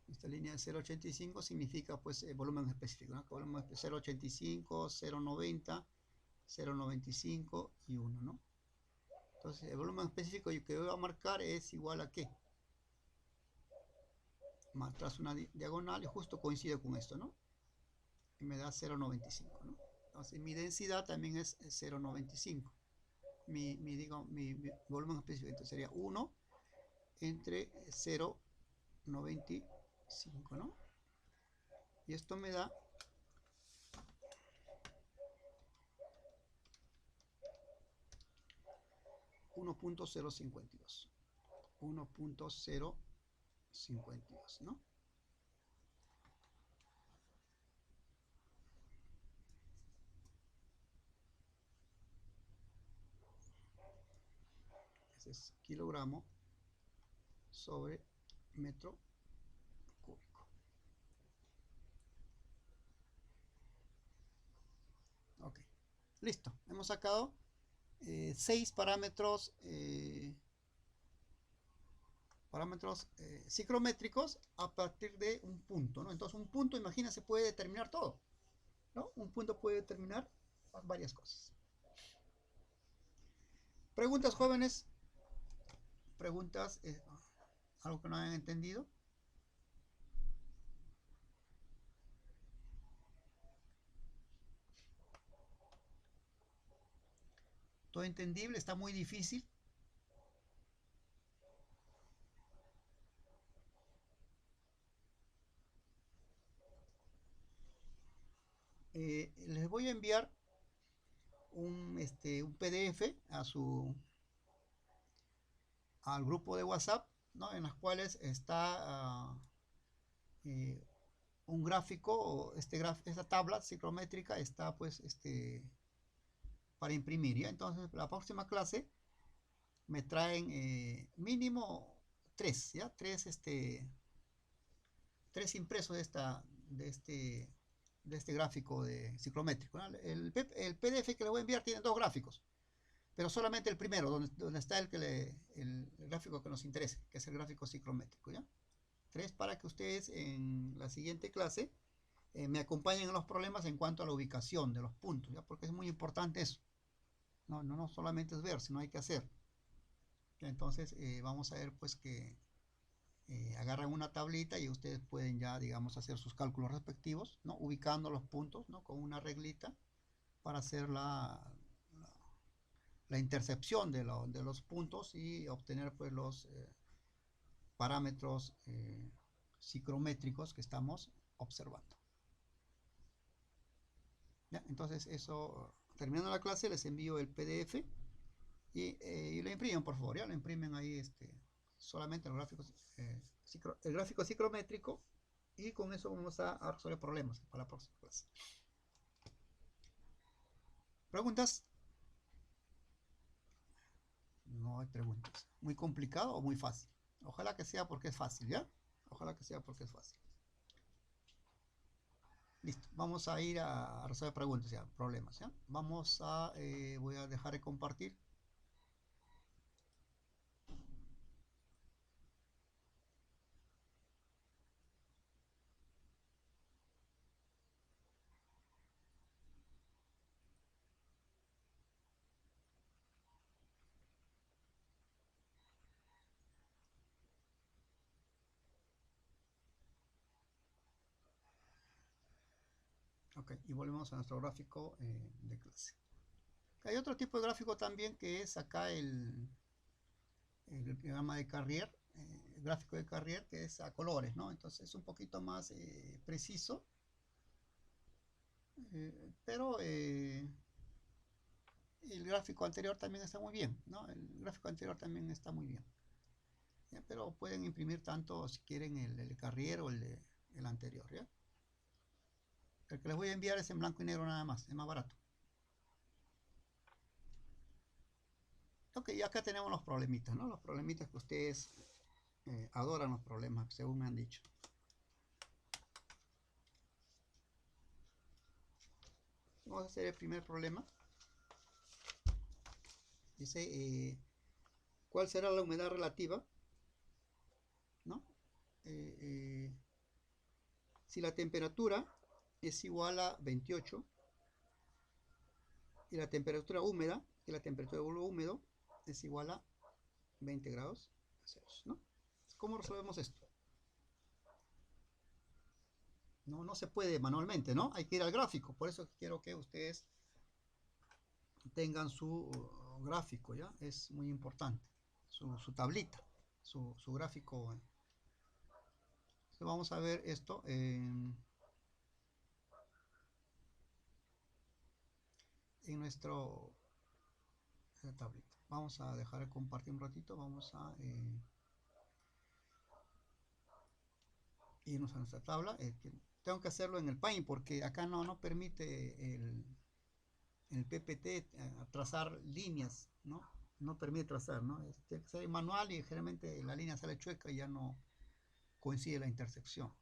Esta línea de 0.85 significa pues volumen específico, ¿no? Volumen 0.85, 0.90, 0.95 y 1, ¿no? Entonces el volumen específico que voy a marcar es igual a ¿qué? Trazo una diagonal y justo coincide con esto, ¿no? Y me da 0.95, ¿no? Entonces mi densidad también es 0.95. Mi volumen específico, entonces sería 1 entre 0.95, 5, ¿no? Y esto me da 1.052. 1.052, ¿no? Ese es kilogramo sobre metro cúbico. Ok, listo. Hemos sacado 6 parámetros ciclométricos a partir de un punto, ¿no? Entonces un punto, imagínense, puede determinar todo, ¿no? Un punto puede determinar varias cosas. Preguntas, jóvenes. Preguntas, algo que no hayan entendido. Todo entendible, está muy difícil. Les voy a enviar un PDF al grupo de WhatsApp, ¿no? En las cuales está un gráfico, esta tabla ciclométrica está pues para imprimir, ¿ya? Entonces la próxima clase me traen mínimo 3, ¿ya? Tres impresos de este gráfico ciclométrico, ¿no? El PDF que le voy a enviar tiene 2 gráficos, pero solamente el primero, donde está el gráfico que nos interesa, que es el gráfico ciclométrico, ¿ya? 3 para que ustedes en la siguiente clase me acompañen en los problemas en cuanto a la ubicación de los puntos, ¿ya? Porque es muy importante eso. No solamente es ver, sino hay que hacer. Entonces vamos a ver pues que agarran una tablita y ustedes pueden ya, digamos, hacer sus cálculos respectivos, ¿no? Ubicando los puntos, ¿no? Con una reglita para hacer la intercepción de los puntos y obtener pues los parámetros ciclométricos que estamos observando. ¿Ya? Entonces eso, terminando la clase les envío el PDF y lo imprimen, por favor, ya lo imprimen ahí solamente el gráfico ciclométrico, y con eso vamos a resolver problemas para la próxima clase. ¿Preguntas? No hay preguntas. ¿Muy complicado o muy fácil? Ojalá que sea porque es fácil, ¿ya? Ojalá que sea porque es fácil. Listo, vamos a ir a resolver preguntas, ya, problemas, ¿ya? Voy a dejar de compartir. Ok, y volvemos a nuestro gráfico de clase. Hay otro tipo de gráfico también, que es acá el diagrama de Carrier, el gráfico de Carrier, que es a colores, ¿no? Entonces es un poquito más preciso, pero el gráfico anterior también está muy bien, ¿no? El gráfico anterior también está muy bien. ¿Ya? Pero pueden imprimir tanto si quieren el Carrier o el anterior, ¿ya? El que les voy a enviar es en blanco y negro nada más, es más barato. Ok, y acá tenemos los problemitas, ¿no? Los problemitas que ustedes adoran, los problemas, según me han dicho. Vamos a hacer el primer problema. Dice, ¿cuál será la humedad relativa? ¿No? Si la temperatura es igual a 28 y la temperatura húmeda, y la temperatura de vuelo húmedo es igual a 20 grados Celsius, ¿no? ¿Cómo resolvemos esto? No se puede manualmente, ¿no? Hay que ir al gráfico. Por eso quiero que ustedes tengan su gráfico, ¿ya? Es muy importante. Su tablita, su gráfico Vamos a ver esto en nuestro tablita. Vamos a dejar de compartir un ratito. Vamos a irnos a nuestra tabla. Tengo que hacerlo en el Paint porque acá no permite el PPT trazar líneas, ¿no? No permite trazar, ¿no? Tiene que ser manual y generalmente la línea sale chueca y ya no coincide la intersección.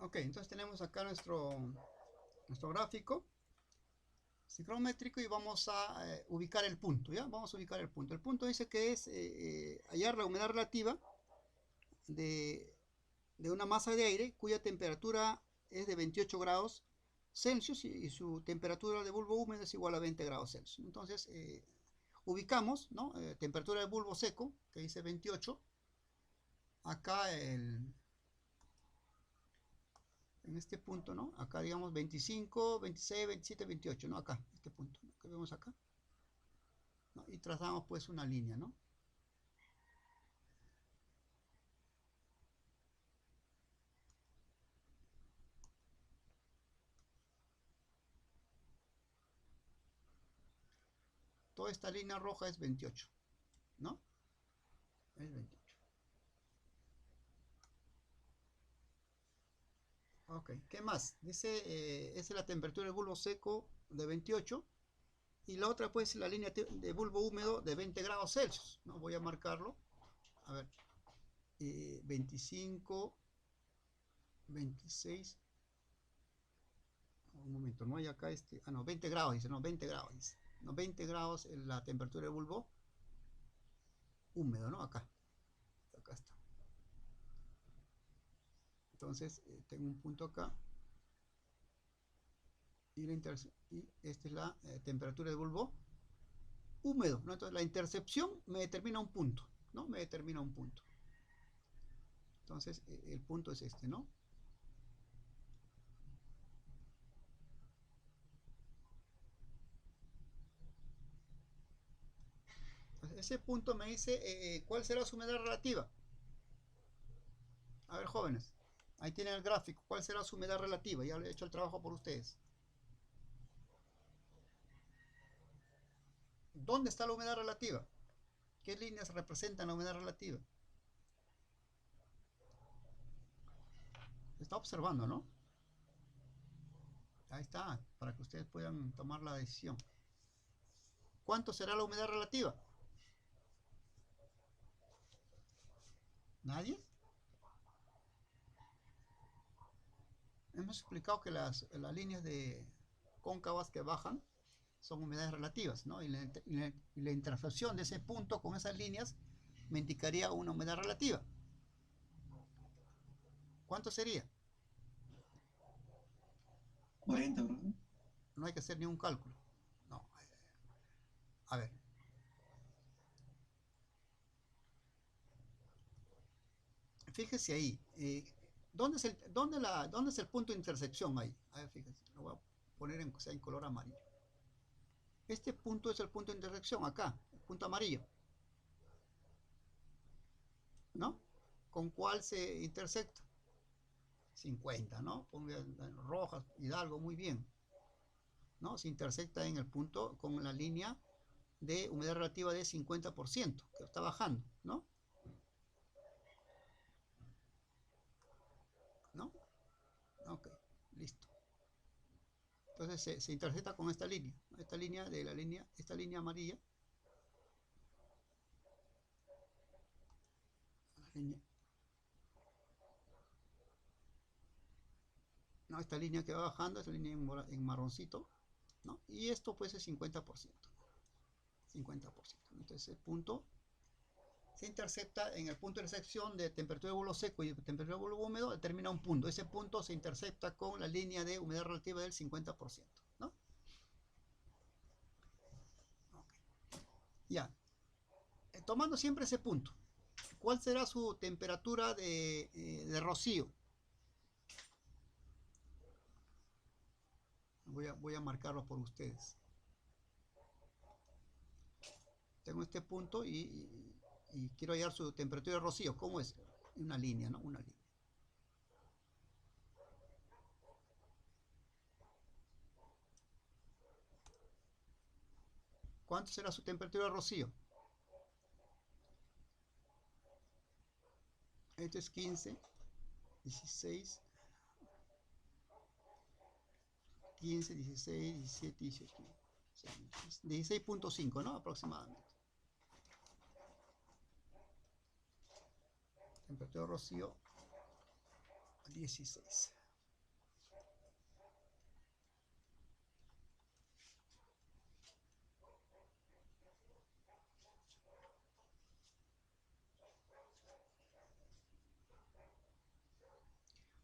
Ok, entonces tenemos acá nuestro gráfico psicométrico y vamos a ubicar el punto, ¿ya? Vamos a ubicar el punto. El punto dice que es hallar la humedad relativa de, de una masa de aire cuya temperatura es de 28 grados Celsius y su temperatura de bulbo húmedo es igual a 20 grados Celsius. Entonces, ubicamos, ¿no? Temperatura de bulbo seco, que dice 28. Acá en este punto, ¿no? Acá digamos 25, 26, 27, 28, ¿no? Acá, este punto, ¿no? Que vemos acá, ¿no? Y trazamos pues una línea, ¿no? Toda esta línea roja es 28, ¿no? Es 28. Ok, ¿qué más? Dice, esa es la temperatura del bulbo seco de 28 y la otra pues la línea de bulbo húmedo de 20 grados Celsius, ¿no? Voy a marcarlo, a ver, 25, 26, un momento, no hay acá no, 20 grados dice, no, 20 grados dice, no, 20 grados es la temperatura del bulbo húmedo, ¿no? Acá está. Entonces, tengo un punto acá y esta es la temperatura del bulbo húmedo, ¿no? Entonces la intercepción me determina un punto, ¿no? Me determina un punto. Entonces el punto es este, ¿no? Entonces, ese punto me dice cuál será su humedad relativa. A ver, jóvenes, ahí tienen el gráfico. ¿Cuál será su humedad relativa? Ya le he hecho el trabajo por ustedes. ¿Dónde está la humedad relativa? ¿Qué líneas representan la humedad relativa? Se está observando, ¿no? Ahí está, para que ustedes puedan tomar la decisión. ¿Cuánto será la humedad relativa? ¿Nadie? Hemos explicado que las líneas de cóncavas que bajan son humedades relativas, ¿no? Y la intersección de ese punto con esas líneas me indicaría una humedad relativa. ¿Cuánto sería? 40, ¿verdad? No hay que hacer ningún cálculo. No. A ver. Fíjese ahí. ¿Dónde es el punto de intersección ahí? A ver, fíjese. Lo voy a poner en color amarillo. Este punto es el punto de intersección acá, el punto amarillo, ¿no? ¿Con cuál se intersecta? 50, ¿no? Pongan rojas, Hidalgo, muy bien, ¿no? Se intersecta en el punto con la línea de humedad relativa de 50%, que está bajando, ¿no? ¿No? Ok, listo. Entonces se intersecta con esta línea, ¿no? Esta línea amarilla, ¿no? Esta línea que va bajando, esta línea en marroncito, ¿no? Y esto pues es 50%. 50%. Entonces el punto se intercepta en el punto de intersección de temperatura de bolo seco y de temperatura de bolo húmedo, determina un punto. Ese punto se intercepta con la línea de humedad relativa del 50%, ¿no? Okay. Ya. Tomando siempre ese punto, ¿cuál será su temperatura de rocío? Voy a marcarlo por ustedes. Tengo este punto y quiero hallar su temperatura de rocío. ¿Cómo es? Una línea, ¿no? Una línea. ¿Cuánto será su temperatura de rocío? Esto es 15, 16, 15, 16, 17, 18, 16.5, ¿no? Aproximadamente. Temperatura de rocío 16.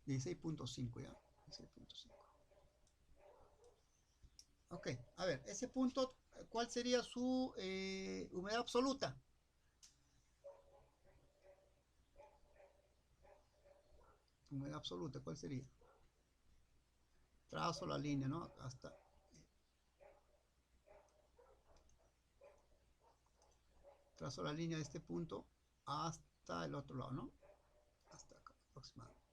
$16.5 ya. 16.5. Ok, a ver, ese punto, ¿cuál sería su humedad absoluta? Humedad absoluta, ¿cuál sería? Trazo la línea, ¿no? Trazo la línea de este punto hasta el otro lado, ¿no? Hasta acá, aproximadamente.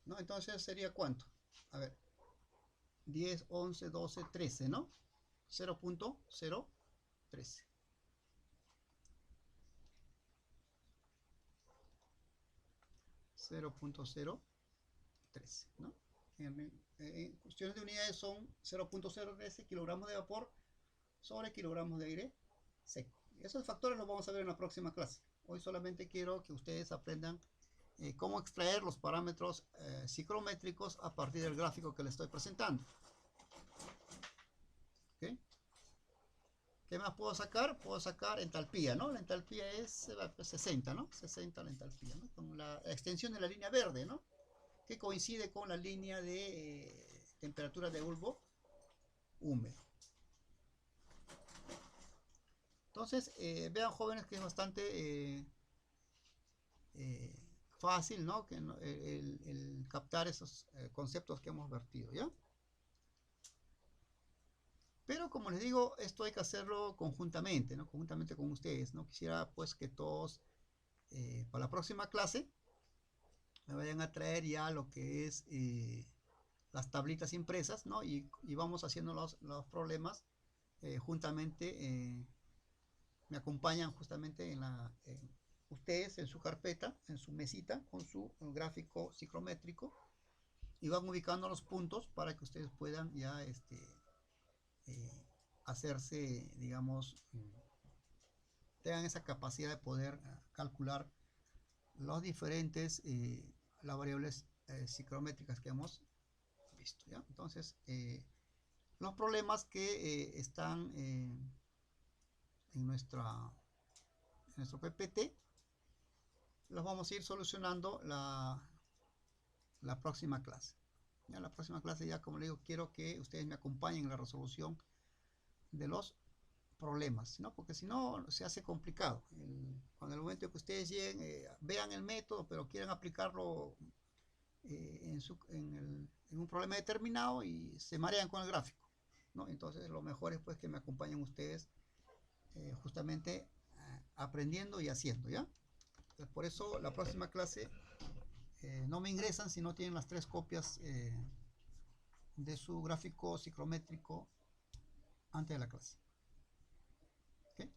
¿No? Entonces sería ¿cuánto? A ver, 10, 11, 12, 13, ¿no? 0.013. 0.013, ¿no? En cuestiones de unidades son 0.013 kilogramos de vapor sobre kilogramos de aire seco. Esos factores los vamos a ver en la próxima clase. Hoy solamente quiero que ustedes aprendan cómo extraer los parámetros psicométricos a partir del gráfico que les estoy presentando. ¿Okay? ¿Qué más puedo sacar? Puedo sacar entalpía, ¿no? La entalpía es 60, ¿no? 60 la entalpía, ¿no? Con la extensión de la línea verde, ¿no? Que coincide con la línea de temperatura de bulbo húmedo. Entonces, vean jóvenes que es bastante fácil, ¿no? Que el captar esos conceptos que hemos vertido, ¿ya? Pero como les digo, esto hay que hacerlo conjuntamente, ¿no? Conjuntamente con ustedes, ¿no? Quisiera pues que todos para la próxima clase me vayan a traer ya lo que es las tablitas impresas, ¿no? Y vamos haciendo los problemas juntamente, me acompañan justamente ustedes en su carpeta, en su mesita, con su gráfico psicométrico y van ubicando los puntos para que ustedes puedan ya hacerse, digamos, tengan esa capacidad de poder calcular los diferentes las variables psicométricas que hemos visto, ¿ya? Entonces, los problemas que están en nuestro PPT los vamos a ir solucionando la próxima clase. Ya la próxima clase, ya como le digo, quiero que ustedes me acompañen en la resolución de los problemas, ¿no? Porque si no se hace complicado. Cuando el momento que ustedes lleguen, vean el método, pero quieran aplicarlo en un problema determinado y se marean con el gráfico, ¿no? Entonces lo mejor es pues que me acompañen ustedes justamente aprendiendo y haciendo, ¿ya? Entonces, por eso la próxima clase no me ingresan si no tienen las 3 copias de su gráfico ciclométrico antes de la clase. ¿Ok?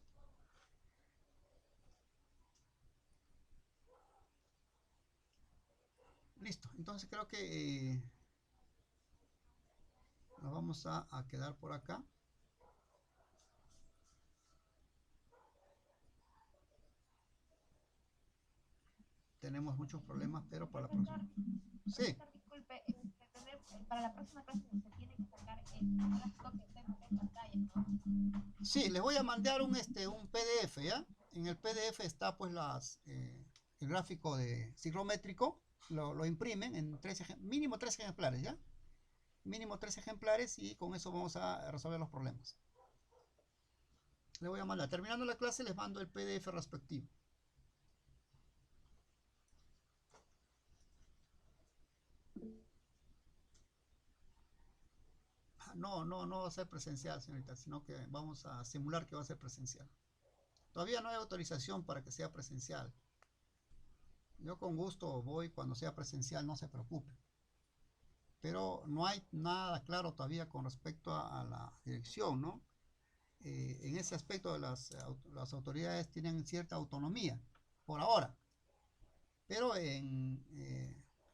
Listo, entonces creo que nos vamos a quedar por acá. Tenemos muchos problemas, pero para la próxima. Sí. Disculpe, para la próxima clase se tiene que sacar el gráfico que tengo en pantalla, ¿no? Sí, les voy a mandar un PDF, ¿ya? En el PDF está pues el gráfico de ciclométrico, lo imprimen en mínimo 3 ejemplares, ¿ya? Mínimo 3 ejemplares y con eso vamos a resolver los problemas. Les voy a mandar, terminando la clase les mando el PDF respectivo. No va a ser presencial, señorita, sino que vamos a simular que va a ser presencial. Todavía no hay autorización para que sea presencial. Yo con gusto voy cuando sea presencial, no se preocupe. Pero no hay nada claro todavía con respecto a la dirección, ¿no? En ese aspecto las autoridades tienen cierta autonomía, por ahora. Pero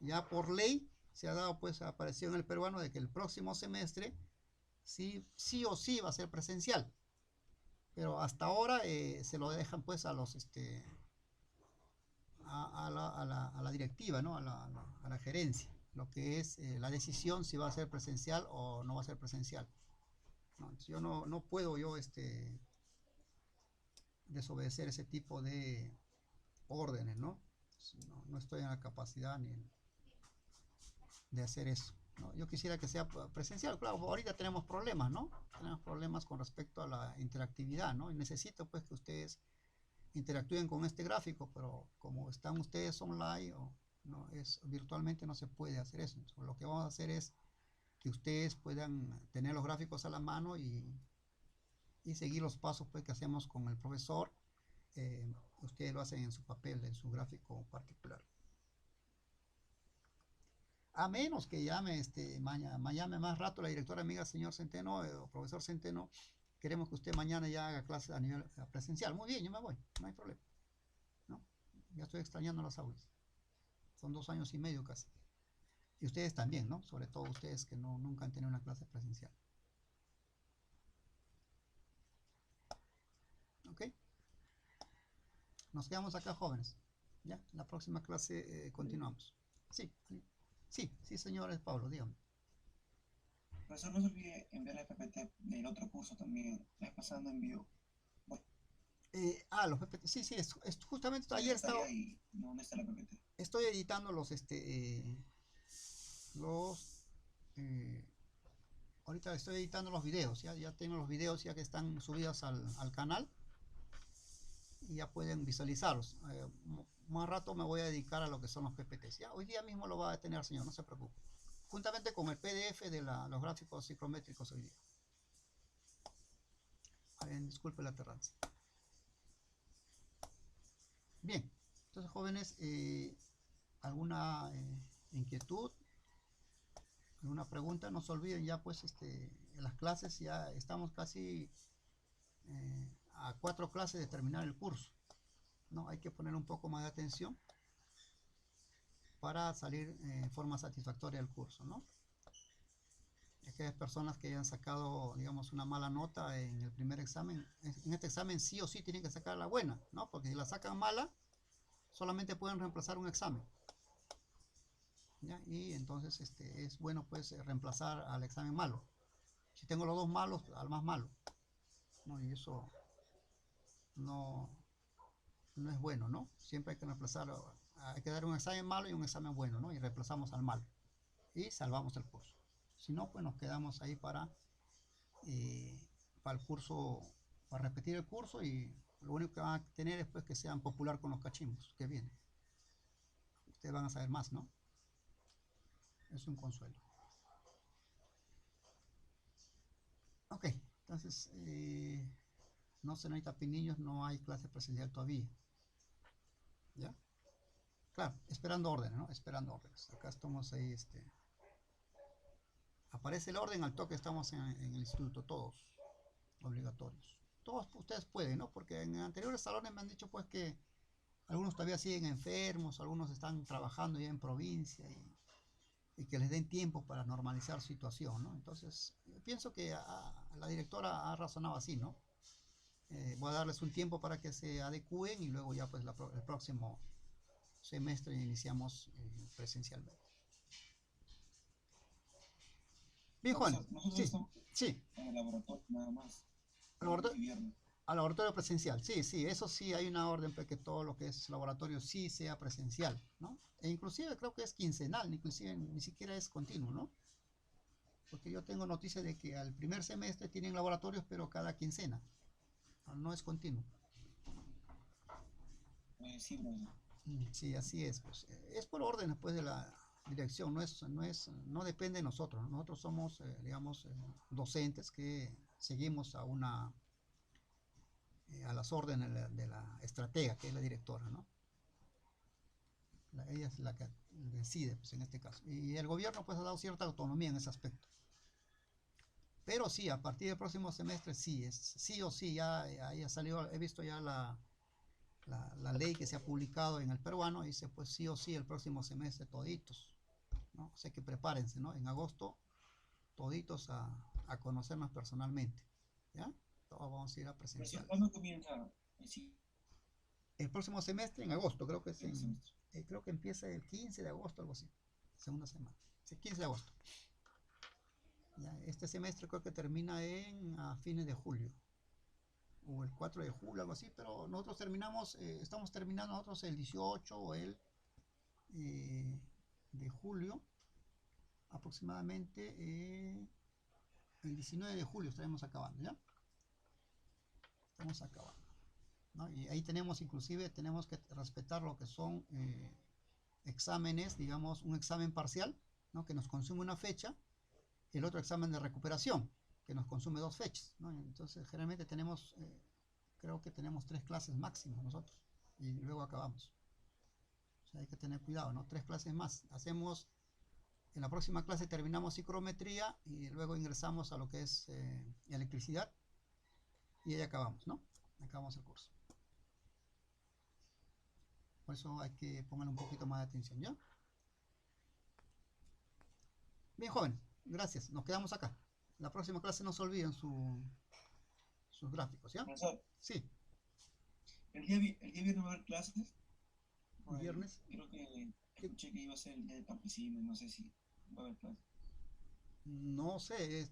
ya por ley se ha dado, pues, apareció en el peruano de que el próximo semestre sí o sí va a ser presencial. Pero hasta ahora se lo dejan pues a los a la directiva, ¿no? A la gerencia, lo que es la decisión si va a ser presencial o no va a ser presencial. ¿No? Yo no puedo desobedecer ese tipo de órdenes, ¿no? No estoy en la capacidad de hacer eso, ¿no? Yo quisiera que sea presencial, claro, ahorita tenemos problemas, ¿no? Tenemos problemas con respecto a la interactividad, ¿no? Y necesito pues que ustedes interactúen con este gráfico, pero como están ustedes online o no es virtualmente, no se puede hacer eso. Entonces, lo que vamos a hacer es que ustedes puedan tener los gráficos a la mano y seguir los pasos pues, que hacemos con el profesor. Ustedes lo hacen en su papel, en su gráfico particular. A menos que me llame más rato la directora amiga señor Centeno o profesor Centeno, queremos que usted mañana ya haga clases a nivel presencial. Muy bien, yo me voy, no hay problema, ¿no? Ya estoy extrañando las aulas. Son 2 años y medio casi. Y ustedes también, ¿no? Sobre todo ustedes que nunca han tenido una clase presencial. ¿Ok? Nos quedamos acá, jóvenes. Ya, en la próxima clase continuamos. Sí, sí, señores Pablo, dígame. Profesor, no se olvide enviar el PPT del otro curso también. La vez pasada no envió. Bueno, Los PPT, sí, justamente sí, ayer está ahí, no está la PPT. estoy editando ahorita estoy editando los videos, ya tengo los videos ya que están subidos al canal y ya pueden visualizarlos. Más rato me voy a dedicar a lo que son los PPTs. Ya, hoy día mismo lo va a tener, señor, no se preocupe. Juntamente con el PDF de los gráficos ciclométricos hoy día. Disculpe la tardanza. Bien, entonces jóvenes, ¿alguna inquietud? ¿Alguna pregunta? No se olviden ya pues en las clases ya estamos casi a 4 clases de terminar el curso, ¿no? Hay que poner un poco más de atención para salir en forma satisfactoria del curso, ¿no? Aquellas personas que hayan sacado, digamos, una mala nota en el primer examen, en este examen sí o sí tienen que sacar la buena, ¿no? Porque si la sacan mala, solamente pueden reemplazar un examen, ¿ya? Y entonces es bueno pues reemplazar al examen malo. Si tengo los 2 malos, al más malo, ¿no? Y eso no es bueno, ¿no? Siempre hay que reemplazar, hay que dar un examen malo y un examen bueno, ¿no? Y reemplazamos al malo y salvamos el curso. Si no, pues nos quedamos ahí para el curso, para repetir el curso y lo único que van a tener es pues que sean popular con los cachimbos que vienen. Ustedes van a saber más, ¿no? Es un consuelo. Ok, entonces No, señorita Piniños, no hay clase presencial todavía. ¿Ya? Claro, esperando órdenes, ¿no? Esperando órdenes. Acá estamos ahí, aparece el orden al toque, estamos en el instituto, todos, obligatorios. Todos ustedes pueden, ¿no? Porque en anteriores salones me han dicho pues que algunos todavía siguen enfermos, algunos están trabajando ya en provincia y que les den tiempo para normalizar su situación, ¿no? Entonces, yo pienso que la directora ha razonado así, ¿no? Voy a darles un tiempo para que se adecúen y luego ya pues el próximo semestre iniciamos presencialmente. Bien, Juan. Profesor, nosotros Sí, estamos sí. en el laboratorio nada más, Al lunes laboratorio, y viernes. al laboratorio presencial, sí, sí, eso sí, hay una orden para que todo lo que es laboratorio sí sea presencial, ¿no? E inclusive creo que es quincenal, inclusive ni siquiera es continuo, ¿no? Porque yo tengo noticias de que al primer semestre tienen laboratorios, pero cada quincena, no es continuo. Sí, profesor. Sí, así es, pues. Es por orden pues de la dirección, no depende de nosotros, ¿no? Nosotros somos, digamos, docentes que seguimos a las órdenes de la estratega, que es la directora, ¿no? Ella es la que decide, pues, en este caso. Y el gobierno, pues, ha dado cierta autonomía en ese aspecto. Pero sí, a partir del próximo semestre, sí, sí o sí, ya salió, he visto ya la ley que se ha publicado en el peruano, dice, pues, sí o sí, el próximo semestre, toditos, ¿no? O sea que prepárense, ¿no? En agosto, toditos a conocernos personalmente, ¿ya? Todos vamos a ir a Profesor, presencial. ¿cuándo comienza el siguiente El próximo semestre, en agosto, creo que semestre? creo que empieza el 15 de agosto, algo así, segunda semana, sí, 15 de agosto. Ya, este semestre creo que termina a fines de julio, o el 4 de julio, algo así, pero nosotros estamos terminando nosotros el 18 o el eh, de julio, aproximadamente el 19 de julio estaremos acabando, ¿ya? Estamos acabando, ¿no? Y ahí tenemos que respetar lo que son exámenes, digamos, un examen parcial, ¿no? Que nos consume una fecha, y el otro examen de recuperación, que nos consume 2 fechas, ¿no? Entonces, generalmente creo que tenemos 3 clases máximo nosotros, y luego acabamos. O sea, hay que tener cuidado, ¿no? 3 clases más. En la próxima clase terminamos psicometría y luego ingresamos a lo que es electricidad, y ahí acabamos, ¿no? Acabamos el curso. Por eso hay que ponerle un poquito más de atención, ¿ya? Bien, jóvenes, gracias. Nos quedamos acá. La próxima clase no se olviden sus gráficos, ¿ya? Profesor, Sí, el día viernes va a haber clases. viernes. Creo que escuché que iba a ser el día de campesinos, no sé si va a haber clases. No sé,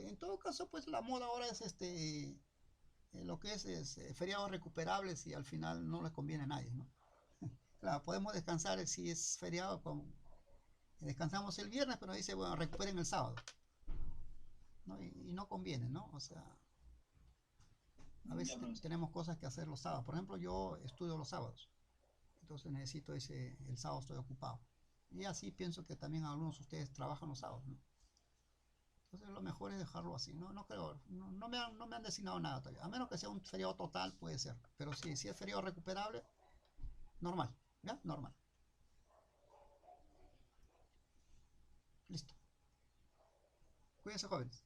en todo caso, pues la moda ahora es lo que es feriados recuperables y al final no les conviene a nadie, ¿no? Claro, podemos descansar si es feriado, descansamos el viernes, pero dice, bueno, recuperen el sábado, ¿no? Y no conviene, ¿no? O sea, a veces Ya, profesor. tenemos cosas que hacer los sábados. Por ejemplo, yo estudio los sábados, entonces necesito el sábado estoy ocupado. Y así pienso que también algunos de ustedes trabajan los sábados, ¿no? Entonces lo mejor es dejarlo así. No creo, no me han designado nada todavía. A menos que sea un feriado total, puede ser. Pero si es feriado recuperable, normal. ¿Ya? Normal. Listo. Cuídense, jóvenes.